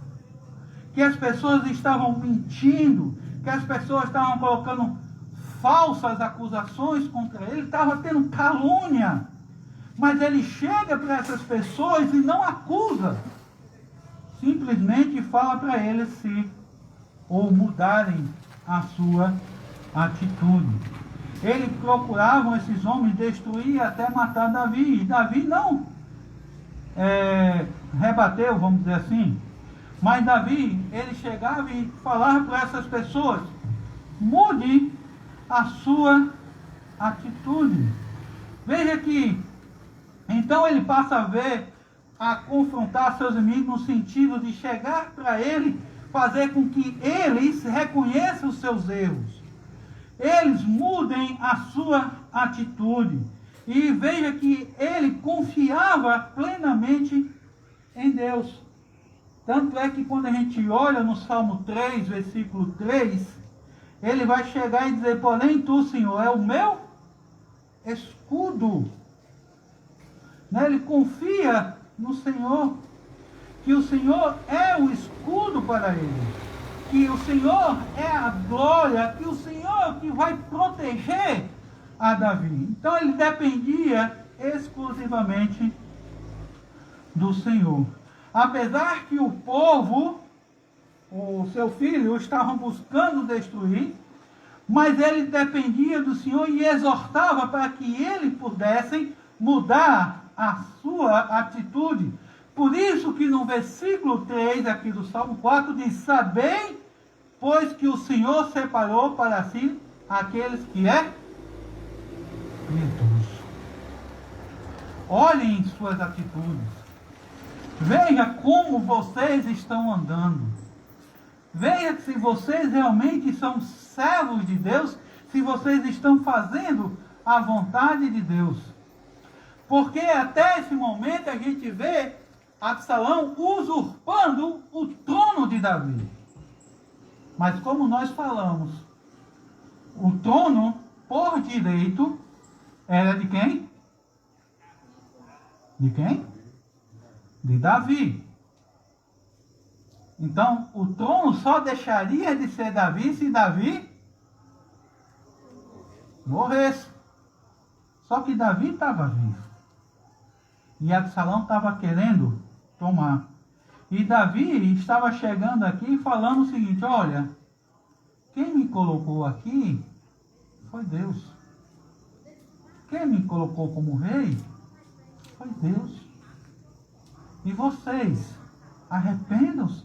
B: que as pessoas estavam mentindo, que as pessoas estavam colocando falsas acusações contra ele, estava tendo calúnia. Mas ele chega para essas pessoas e não acusa, simplesmente fala para eles se ou mudarem a sua atitude. Eles procuravam, esses homens, destruir e até matar Davi. E Davi não rebateu, vamos dizer assim. Mas Davi, ele chegava e falava para essas pessoas: mude a sua atitude. Veja que, então ele passa a confrontar seus inimigos no sentido de chegar para ele, fazer com que eles reconheçam os seus erros. Eles mudem a sua atitude. E veja que ele confiava plenamente em Deus. Tanto é que quando a gente olha no Salmo 3, versículo 3, ele vai chegar e dizer: porém tu, Senhor, é o meu escudo. Ele confia no Senhor, que o Senhor é o escudo para ele, que o Senhor é a glória, que o Senhor que vai proteger a Davi. Então ele dependia exclusivamente do Senhor. Apesar que o povo, o seu filho, estavam buscando destruir, mas ele dependia do Senhor e exortava para que eles pudessem mudar a sua atitude. Por isso que no versículo 3 aqui do Salmo 4 diz: sabei, pois que o Senhor separou para si aqueles que é piedoso. Olhem suas atitudes. Veja como vocês estão andando. Veja se vocês realmente são servos de Deus, se vocês estão fazendo a vontade de Deus. Porque até esse momento a gente vê Absalão usurpando o trono de Davi. Mas como nós falamos, o trono, por direito, era de quem? De quem? De Davi. Então, o trono só deixaria de ser Davi se Davi morresse. Só que Davi estava vivo. E Absalão estava querendo tomar. E Davi estava chegando aqui e falando o seguinte: olha, quem me colocou aqui foi Deus. Quem me colocou como rei foi Deus. E vocês, arrependam-se.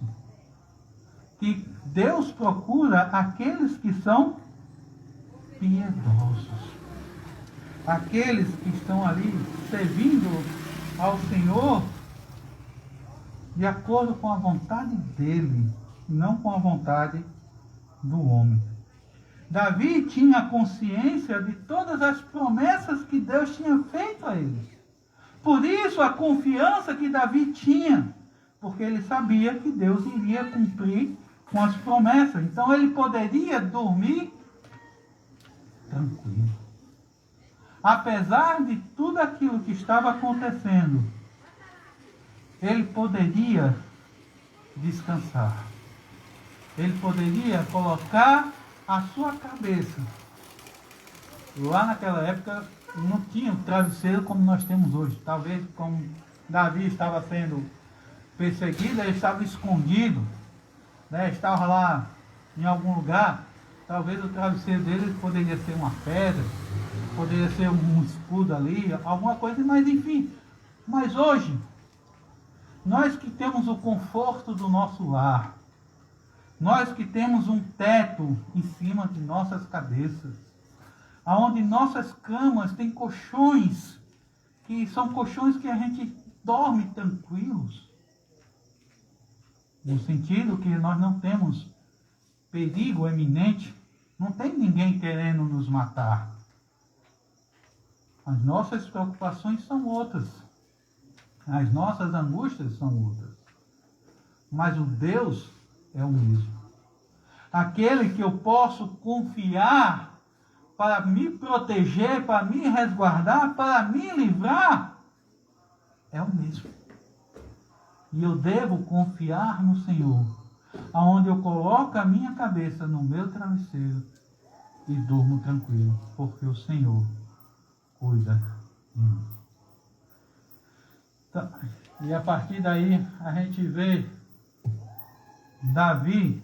B: Que Deus procura aqueles que são piedosos. Aqueles que estão ali servindo ao Senhor de acordo com a vontade dele, não com a vontade do homem. Davi tinha consciência de todas as promessas que Deus tinha feito a ele. Por isso a confiança que Davi tinha, porque ele sabia que Deus iria cumprir com as promessas. Então ele poderia dormir tranquilo. Apesar de tudo aquilo que estava acontecendo, ele poderia descansar. Ele poderia colocar a sua cabeça. Lá naquela época não tinha o travesseiro como nós temos hoje. Talvez como Davi estava sendo perseguido, ele estava escondido, né? Estava lá em algum lugar. Talvez o travesseiro dele poderia ser uma pedra, poderia ser um escudo ali, alguma coisa, mas enfim. Mas hoje, nós que temos o conforto do nosso lar, nós que temos um teto em cima de nossas cabeças, onde nossas camas têm colchões, que são colchões que a gente dorme tranquilos, no sentido que nós não temos perigo eminente, não tem ninguém querendo nos matar. As nossas preocupações são outras, as nossas angústias são outras, mas o Deus é o mesmo. Aquele que eu posso confiar para me proteger, para me resguardar, para me livrar, é o mesmo. E eu devo confiar no Senhor, aonde eu coloco a minha cabeça no meu travesseiro e durmo tranquilo, porque o Senhor cuida de mim. Então, e a partir daí a gente vê Davi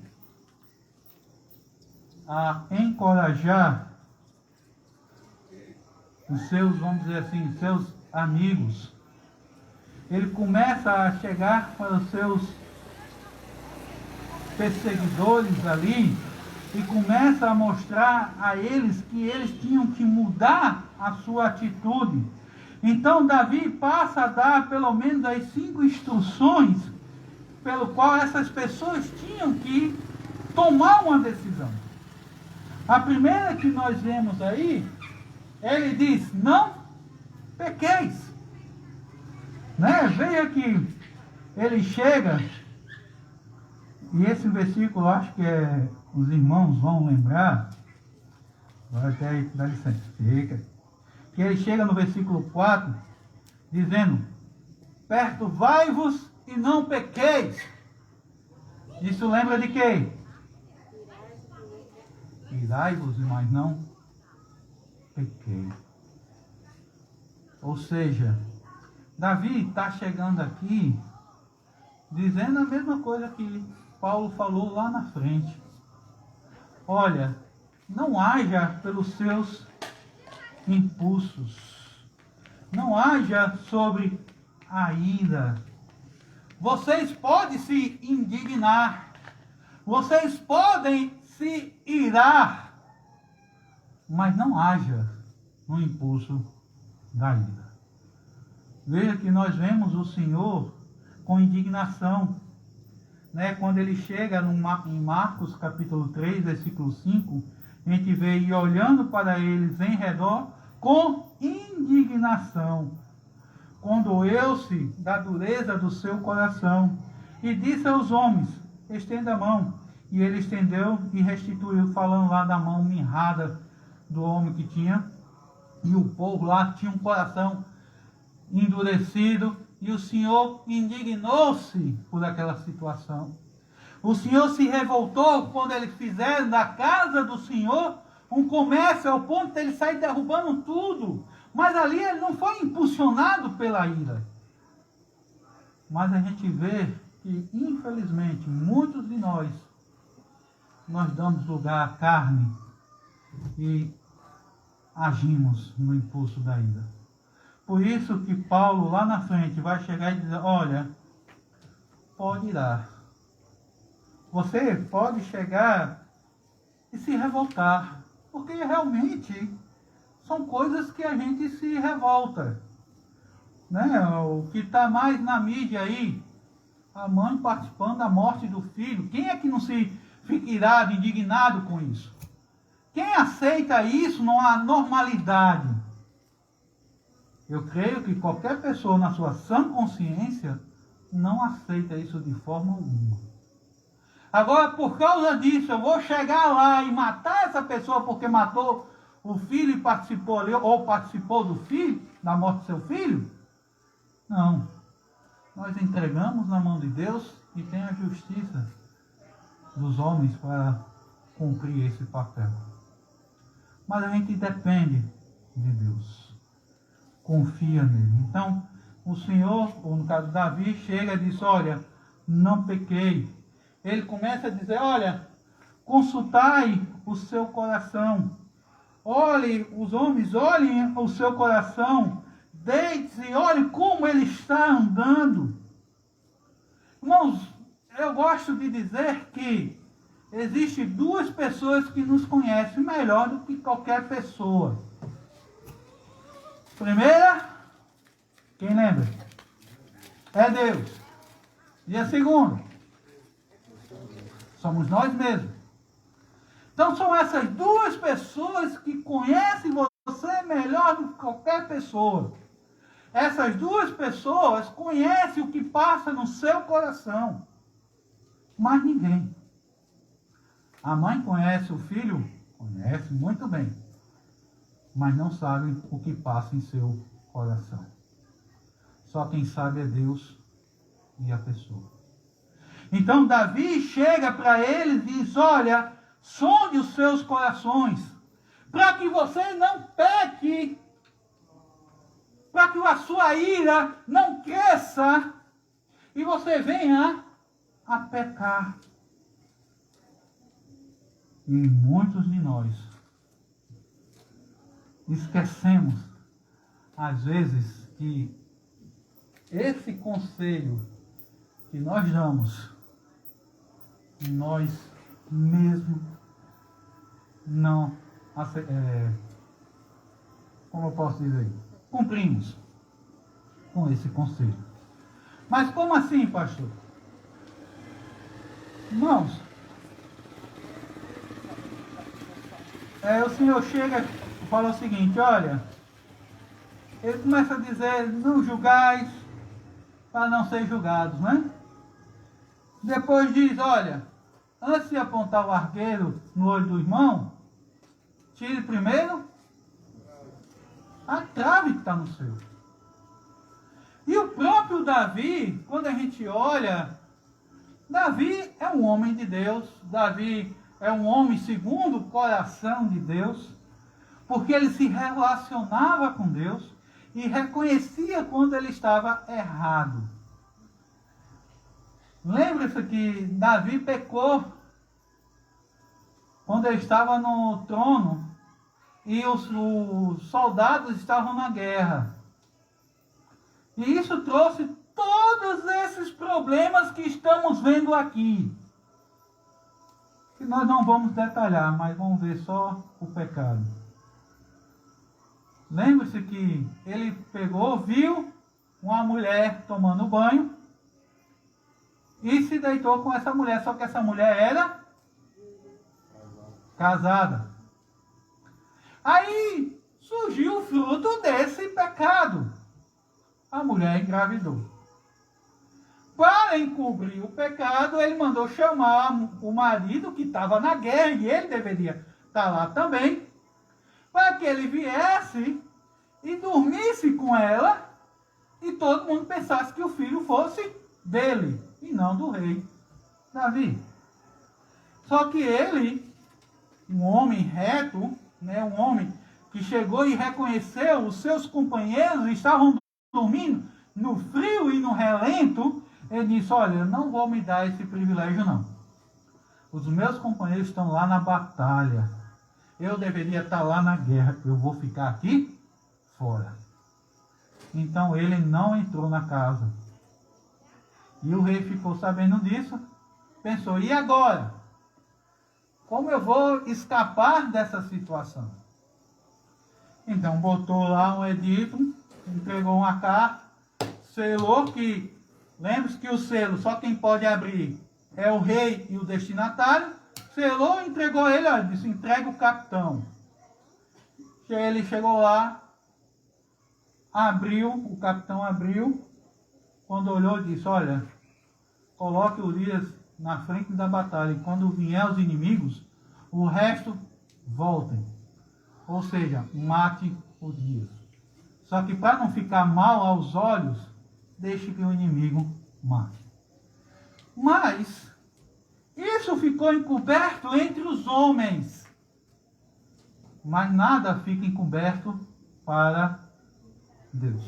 B: a encorajar os seus, vamos dizer assim, seus amigos. Ele começa a chegar para os seus perseguidores ali e começa a mostrar a eles que eles tinham que mudar a sua atitude. Então Davi passa a dar pelo menos as 5 instruções pelo qual essas pessoas tinham que tomar uma decisão. A primeira que nós vemos aí, ele diz, não pequeis. Veja que ele chega, e esse versículo acho que os irmãos vão lembrar, agora até dá licença, fica, que ele chega no versículo 4, dizendo, perturbai-vos e não pequeis. Isso lembra de quê? Irai-vos, mas não pequeis. Ou seja, Davi está chegando aqui dizendo a mesma coisa que Paulo falou lá na frente. Olha, não haja pelos seus impulsos. Não haja sobre a ira. Vocês podem se indignar. Vocês podem se irar. Mas não haja no impulso da ira. Veja que nós vemos o Senhor com indignação. Quando ele chega em Marcos capítulo 3, versículo 5, a gente vê ele olhando para eles em redor com indignação. Condoeu-se da dureza do seu coração e disse aos homens, estenda a mão. E ele estendeu e restituiu, falando lá da mão mirrada do homem que tinha. E o povo lá tinha um coração endurecido. E o Senhor indignou-se por aquela situação. O Senhor se revoltou quando eles fizeram da casa do Senhor um comércio ao ponto de ele sair derrubando tudo. Mas ali ele não foi impulsionado pela ira. Mas a gente vê que, infelizmente, muitos de nós damos lugar à carne e agimos no impulso da ira. Por isso que Paulo lá na frente vai chegar e dizer, olha, pode irar. Você pode chegar e se revoltar. Porque realmente são coisas que a gente se revolta. O que está mais na mídia aí, a mãe participando da morte do filho. Quem é que não se fica irado, indignado com isso? Quem aceita isso não há normalidade. Eu creio que qualquer pessoa na sua sã consciência não aceita isso de forma alguma. Agora, por causa disso, eu vou chegar lá e matar essa pessoa porque matou o filho e participou ali, ou participou do filho, da morte do seu filho? Não. Nós entregamos na mão de Deus e tem a justiça dos homens para cumprir esse papel. Mas a gente depende de Deus. Confia nele. Então, o Senhor, ou no caso Davi, chega e diz, olha, não pequei. Ele começa a dizer, olha, consultai o seu coração. Olhe, os homens, olhem o seu coração. Deite-se e olhem como ele está andando. Irmãos, eu gosto de dizer que existem duas pessoas que nos conhecem melhor do que qualquer pessoa. Primeira, quem lembra? É Deus. E a segunda? Somos nós mesmos. Então são essas duas pessoas que conhecem você melhor do que qualquer pessoa. Essas duas pessoas conhecem o que passa no seu coração. Mas ninguém. A mãe conhece o filho? Conhece muito bem. Mas não sabe o que passa em seu coração. Só quem sabe é Deus e a pessoa. Então Davi chega para eles e diz, olha, sonde os seus corações, para que você não peque, para que a sua ira não cresça e você venha a pecar. E muitos de nós esquecemos, às vezes, que esse conselho que nós damos, nós mesmo não, como eu posso dizer, cumprimos com esse conselho. Mas como assim, pastor? Irmãos, o Senhor chega e fala o seguinte, olha, ele começa a dizer, não julgais para não ser julgados, né? Depois diz, olha, antes de apontar o arqueiro no olho do irmão, tire primeiro a trave que está no seu. E o próprio Davi, quando a gente olha, Davi é um homem de Deus, Davi é um homem segundo o coração de Deus, porque ele se relacionava com Deus e reconhecia quando ele estava errado. Lembre-se que Davi pecou quando ele estava no trono e os soldados estavam na guerra. E isso trouxe todos esses problemas que estamos vendo aqui. Que nós não vamos detalhar, mas vamos ver só o pecado. Lembre-se que ele pegou, viu uma mulher tomando banho e se deitou com essa mulher, só que essa mulher era casada. Aí surgiu o fruto desse pecado. A mulher engravidou. Para encobrir o pecado, ele mandou chamar o marido que estava na guerra, e ele deveria estar lá também, para que ele viesse e dormisse com ela, e todo mundo pensasse que o filho fosse dele, e não do rei Davi. Só que ele, um homem reto, né, um homem que chegou e reconheceu os seus companheiros estavam dormindo no frio e no relento, ele disse, olha, eu não vou me dar esse privilégio não. Os meus companheiros estão lá na batalha. Eu deveria estar lá na guerra. Eu vou ficar aqui fora. Então ele não entrou na casa. E o rei ficou sabendo disso. Pensou, e agora? Como eu vou escapar dessa situação? Então botou lá um edito, entregou uma carta, selou que, lembre-se que o selo, só quem pode abrir é o rei e o destinatário, selou e entregou a ele, olha, disse, entrega o capitão. Ele chegou lá, abriu, o capitão abriu, quando olhou disse, olha, coloque Urias na frente da batalha, e quando vier os inimigos, o resto voltem. Ou seja, mate Urias. Só que para não ficar mal aos olhos, deixe que o inimigo mate. Mas isso ficou encoberto entre os homens. Mas nada fica encoberto para Deus.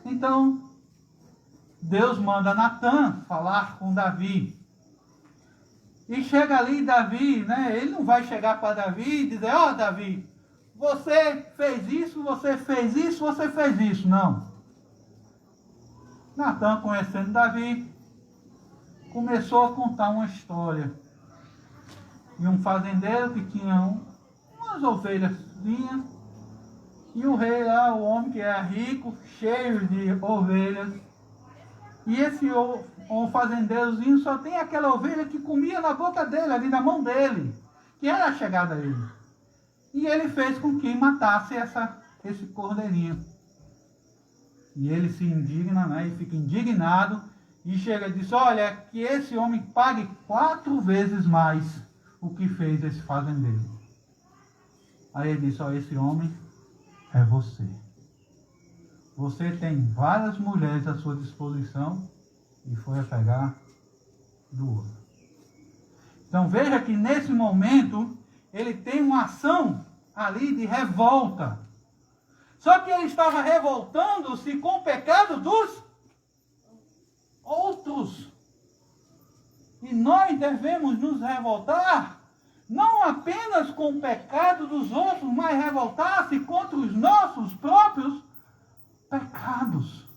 B: Então, Deus manda Natan falar com Davi. E chega ali Davi, né? Ele não vai chegar para Davi e dizer, ó, Davi, você fez isso, você fez isso, você fez isso. Não. Natan, conhecendo Davi, começou a contar uma história. e um fazendeiro que tinha umas ovelhas. E o rei lá, o homem que era rico, cheio de ovelhas. E esse o fazendeirozinho só tem aquela ovelha que comia na boca dele, ali na mão dele, que era chegada a ele. E ele fez com que matasse esse cordeirinho. E ele se indigna, né? E fica indignado e chega e diz: olha, que esse homem pague 4 vezes mais o que fez esse fazendeiro. Aí ele disse: ó, esse homem é você. Você tem várias mulheres à sua disposição e foi a pegar do outro. Então veja que nesse momento ele tem uma ação ali de revolta. Só que ele estava revoltando-se com o pecado dos outros. E nós devemos nos revoltar não apenas com o pecado dos outros, mas revoltar-se contra os nossos próprios pecados.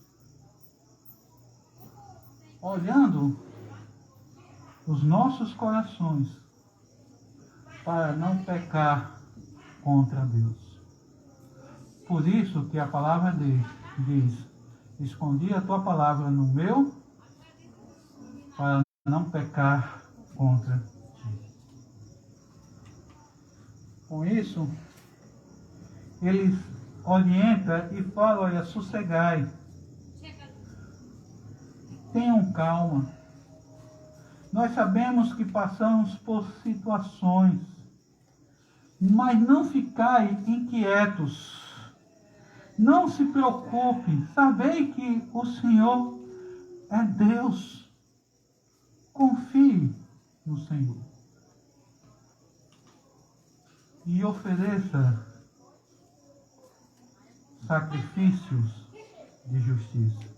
B: Olhando os nossos corações para não pecar contra Deus. Por isso que a palavra diz: escondi a tua palavra no meu, para não pecar contra ti. Com isso, ele orienta e fala: olha, sossegai, tenham calma. Nós sabemos que passamos por situações, mas não ficai inquietos. Não se preocupe, sabei que o Senhor é Deus. Confie no Senhor. E ofereça sacrifícios de justiça.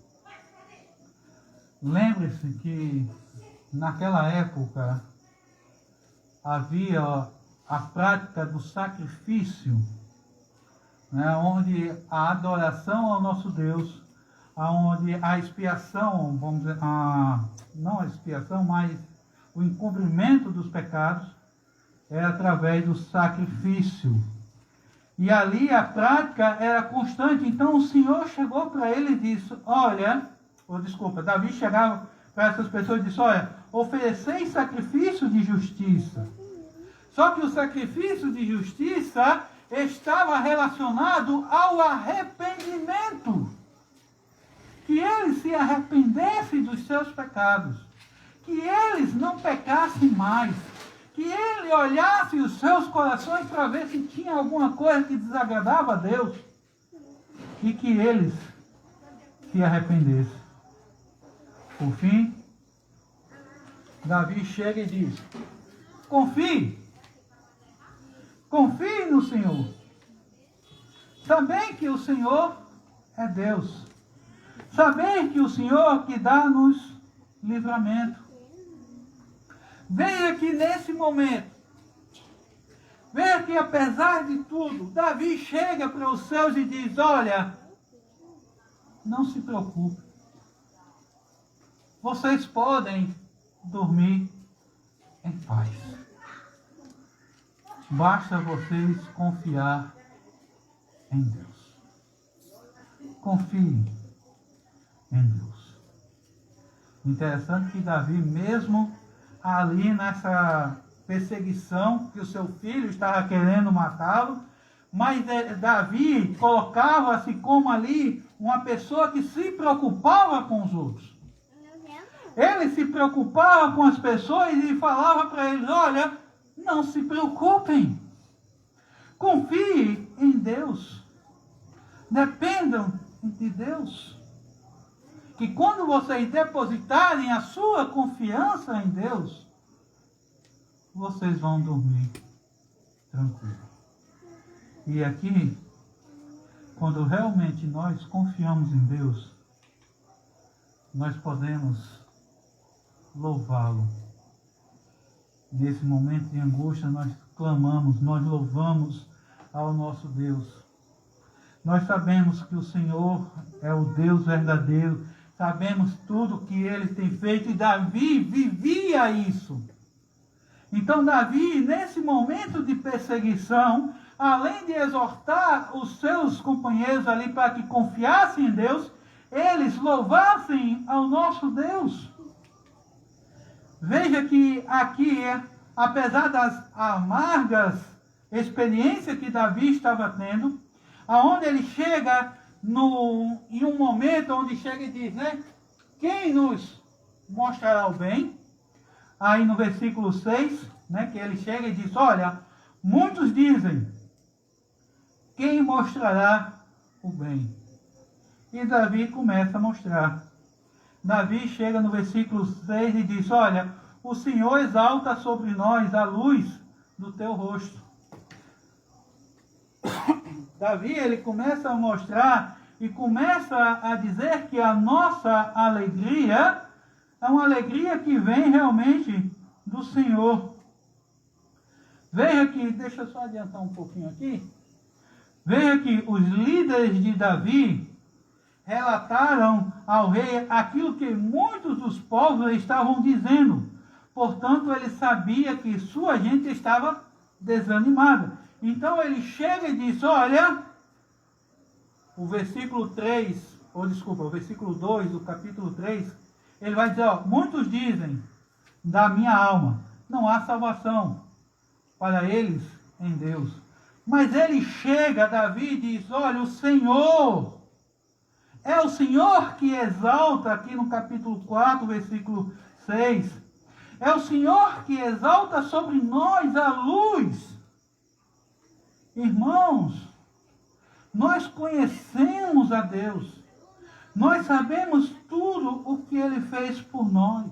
B: Lembre-se que naquela época havia a prática do sacrifício, né, onde a adoração ao nosso Deus, onde a expiação, vamos dizer, não a expiação, mas o encobrimento dos pecados é através do sacrifício. E ali a prática era constante. Então o Senhor chegou para ele e disse: olha, Davi chegava para essas pessoas e disse: olha, ofereceis sacrifício de justiça. Só que o sacrifício de justiça estava relacionado ao arrependimento. Que eles se arrependessem dos seus pecados. Que eles não pecassem mais. Que ele olhasse os seus corações para ver se tinha alguma coisa que desagradava a Deus. E que eles se arrependessem. Por fim, Davi chega e diz: confie. Confie no Senhor. Sabem que o Senhor é Deus. Sabem que o Senhor que dá-nos livramento. Veja que nesse momento, veja que apesar de tudo, Davi chega para os seus e diz: olha, não se preocupe. Vocês podem dormir em paz. Basta vocês confiar em Deus. Confiem em Deus. Interessante que Davi, mesmo ali nessa perseguição, que o seu filho estava querendo matá-lo, mas Davi colocava-se como ali uma pessoa que se preocupava com os outros. Ele se preocupava com as pessoas e falava para eles: olha, não se preocupem. Confiem em Deus. Dependam de Deus. Que quando vocês depositarem a sua confiança em Deus, vocês vão dormir tranquilo. E aqui, quando realmente nós confiamos em Deus, nós podemos louvá-lo. Nesse momento de angústia, nós clamamos, nós louvamos ao nosso Deus. Nós sabemos que o Senhor é o Deus verdadeiro, sabemos tudo que Ele tem feito, e Davi vivia isso. Então Davi, nesse momento de perseguição, além de exortar os seus companheiros ali para que confiassem em Deus, eles louvassem ao nosso Deus. Veja que aqui, apesar das amargas experiências que Davi estava tendo, aonde ele chega em um momento onde chega e diz, né? Quem nos mostrará o bem? Aí no versículo 6, né, que ele chega e diz, olha, muitos dizem, quem mostrará o bem? E Davi começa a mostrar. Davi chega no versículo 6 e diz, olha, o Senhor exalta sobre nós a luz do teu rosto. Davi, ele começa a mostrar e começa a dizer que a nossa alegria é uma alegria que vem realmente do Senhor. Veja que, deixa eu só adiantar um pouquinho aqui. Veja que os líderes de Davi relataram ao rei aquilo que muitos dos povos estavam dizendo. Portanto, ele sabia que sua gente estava desanimada. Então ele chega e diz, olha, o versículo 2 do capítulo 3, ele vai dizer, ó, muitos dizem da minha alma, não há salvação para eles em Deus. Mas ele chega, Davi, e diz, olha, o Senhor, é o Senhor que exalta, aqui no capítulo 4, versículo 6, é o Senhor que exalta sobre nós a luz. Irmãos, nós conhecemos a Deus, nós sabemos tudo o que Ele fez por nós.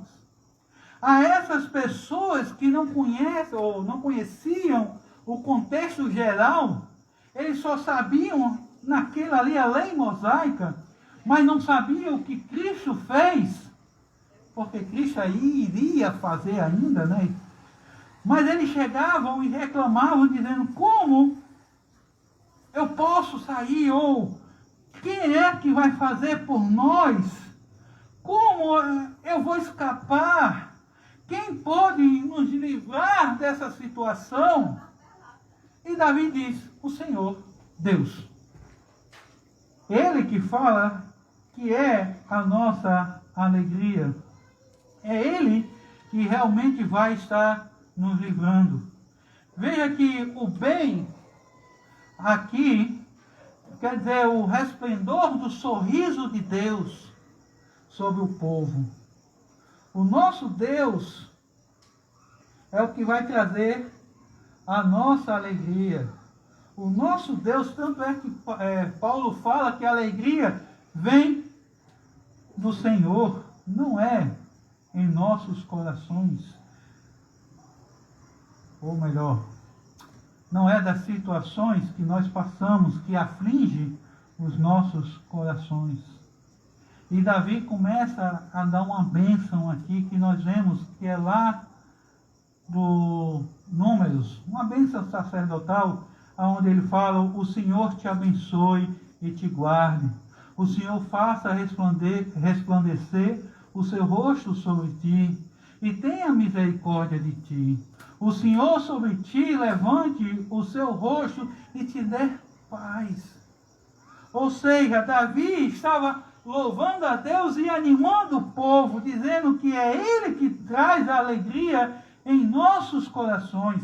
B: A essas pessoas que não conhecem ou não conheciam o contexto geral, eles só sabiam naquela ali a lei mosaica, mas não sabiam o que Cristo fez, porque Cristo aí iria fazer ainda, né? Mas eles chegavam e reclamavam, dizendo, como eu posso sair? Ou quem é que vai fazer por nós? Como eu vou escapar? Quem pode nos livrar dessa situação? E Davi diz, o Senhor, Deus. Ele que fala que é a nossa alegria. É Ele que realmente vai estar nos livrando. Veja que o bem aqui quer dizer o resplendor do sorriso de Deus sobre o povo. O nosso Deus é o que vai trazer a nossa alegria. O nosso Deus, tanto é que Paulo fala que a alegria vem do Senhor, não é em nossos corações. Ou melhor, não é das situações que nós passamos que aflige os nossos corações. E Davi começa a dar uma bênção aqui, que nós vemos que é lá do Números, uma bênção sacerdotal, onde ele fala, o Senhor te abençoe e te guarde. O Senhor faça resplandecer o seu rosto sobre ti e tenha misericórdia de ti. O Senhor sobre ti levante o seu rosto e te dê paz. Ou seja, Davi estava louvando a Deus e animando o povo, dizendo que é Ele que traz a alegria em nossos corações.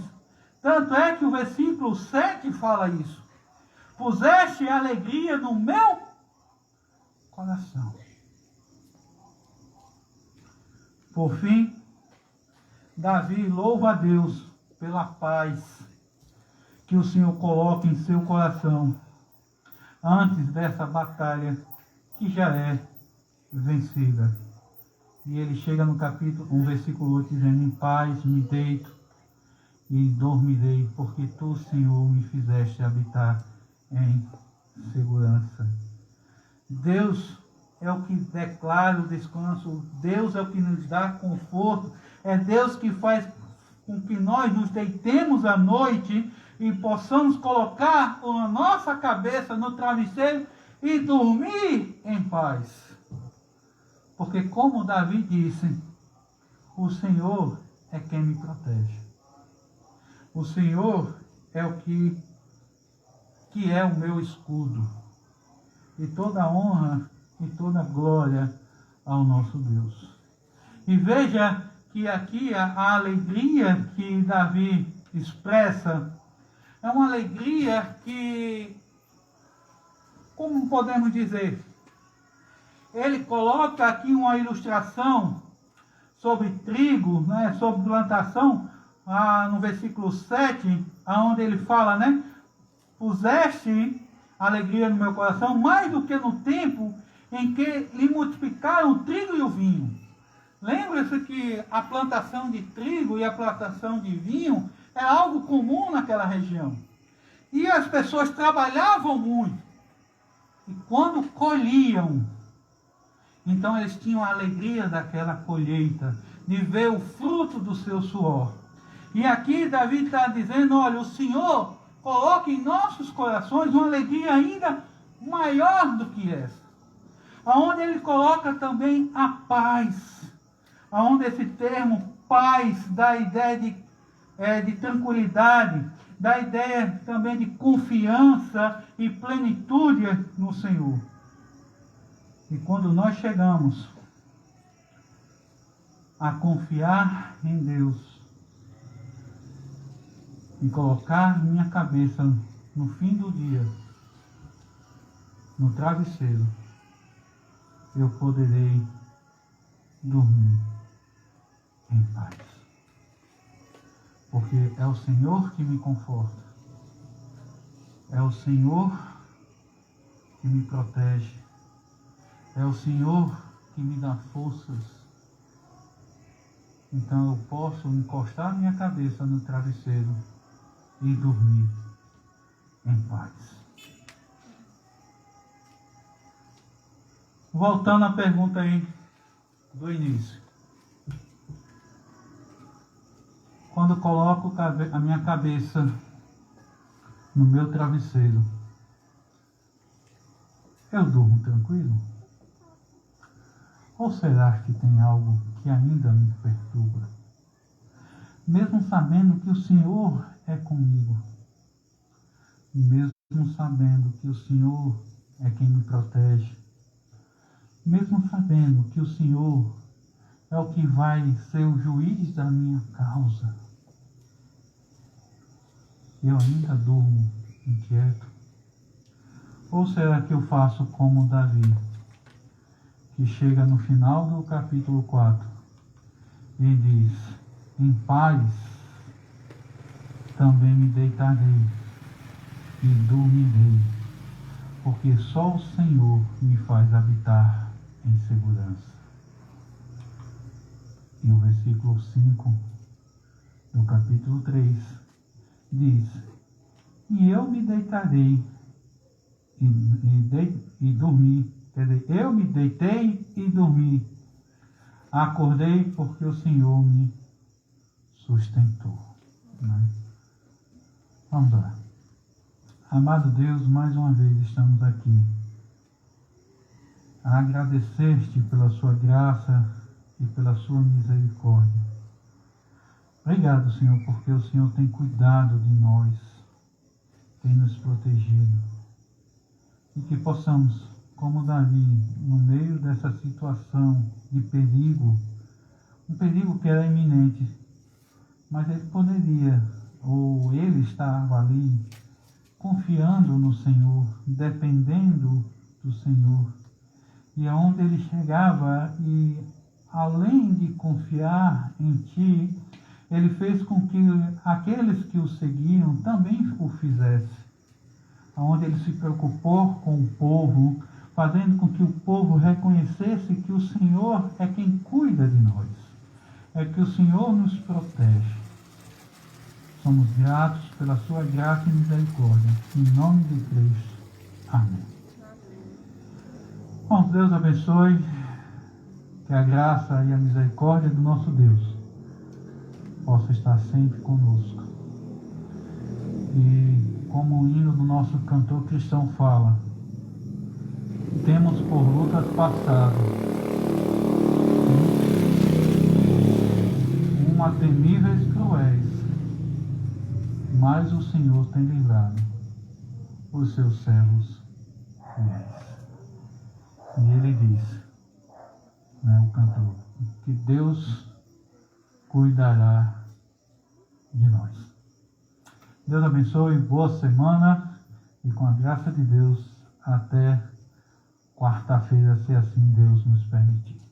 B: Tanto é que o versículo 7 fala isso. Puseste alegria no meu coração. Por fim, Davi louva a Deus pela paz que o Senhor coloca em seu coração antes dessa batalha que já é vencida. E ele chega no capítulo 1, versículo 8, dizendo, em paz me deito e dormirei, porque tu, Senhor, me fizeste habitar em segurança. Deus é o que declara o descanso, Deus é o que nos dá conforto, é Deus que faz com que nós nos deitemos à noite e possamos colocar a nossa cabeça no travesseiro e dormir em paz. Porque como Davi disse, o Senhor é quem me protege. O Senhor é o que é o meu escudo. E toda honra e toda glória ao nosso Deus. E veja que aqui a alegria que Davi expressa é uma alegria que, como podemos dizer, ele coloca aqui uma ilustração sobre trigo, né, sobre plantação, no versículo 7, onde ele fala, né, puseste alegria no meu coração, mais do que no tempo em que lhe multiplicaram o trigo e o vinho. Lembra-se que a plantação de trigo e a plantação de vinho é algo comum naquela região. E as pessoas trabalhavam muito. E quando colhiam, então eles tinham a alegria daquela colheita, de ver o fruto do seu suor. E aqui Davi está dizendo, olha, o Senhor coloca em nossos corações uma alegria ainda maior do que essa. Onde ele coloca também a paz. Onde esse termo paz dá a ideia de tranquilidade, dá a ideia também de confiança e plenitude no Senhor. E quando nós chegamos a confiar em Deus e colocar minha cabeça no fim do dia no travesseiro, eu poderei dormir em paz. Porque é o Senhor que me conforta. É o Senhor que me protege. É o Senhor que me dá forças. Então eu posso encostar minha cabeça no travesseiro e dormir em paz. Voltando à pergunta aí do início. Quando coloco a minha cabeça no meu travesseiro, eu durmo tranquilo? Ou será que tem algo que ainda me perturba? Mesmo sabendo que o Senhor é comigo, mesmo sabendo que o Senhor é quem me protege, mesmo sabendo que o Senhor é o que vai ser o juiz da minha causa, eu ainda durmo inquieto? Ou será que eu faço como Davi, que chega no final do capítulo 4 e diz, em paz também me deitarei e dormirei, porque só o Senhor me faz habitar em segurança. E o versículo 5 do capítulo 3 diz, e eu me deitarei e dormi. Quer dizer, eu me deitei e dormi. Acordei porque o Senhor me sustentou. Né? Vamos lá. Amado Deus, mais uma vez estamos aqui a agradecer-te pela sua graça e pela sua misericórdia. Obrigado, Senhor, porque o Senhor tem cuidado de nós, tem nos protegido. E que possamos, como Davi, no meio dessa situação de perigo, um perigo que era iminente, mas ele poderia, ou ele estava ali, confiando no Senhor, dependendo do Senhor. E aonde ele chegava, e além de confiar em Ti, ele fez com que aqueles que o seguiam também o fizessem. Onde ele se preocupou com o povo, fazendo com que o povo reconhecesse que o Senhor é quem cuida de nós, é que o Senhor nos protege. Somos gratos pela sua graça e misericórdia. Em nome de Cristo. Amém. Bom, Deus abençoe, que a graça e a misericórdia do nosso Deus possa estar sempre conosco. E como o hino do nosso cantor cristão fala, temos por lutas passadas uma temíveis cruéis, mais o Senhor tem livrado os seus servos fiéis. E ele diz, né, o cantor, que Deus cuidará de nós. Deus abençoe, boa semana e com a graça de Deus até quarta-feira, se assim Deus nos permitir.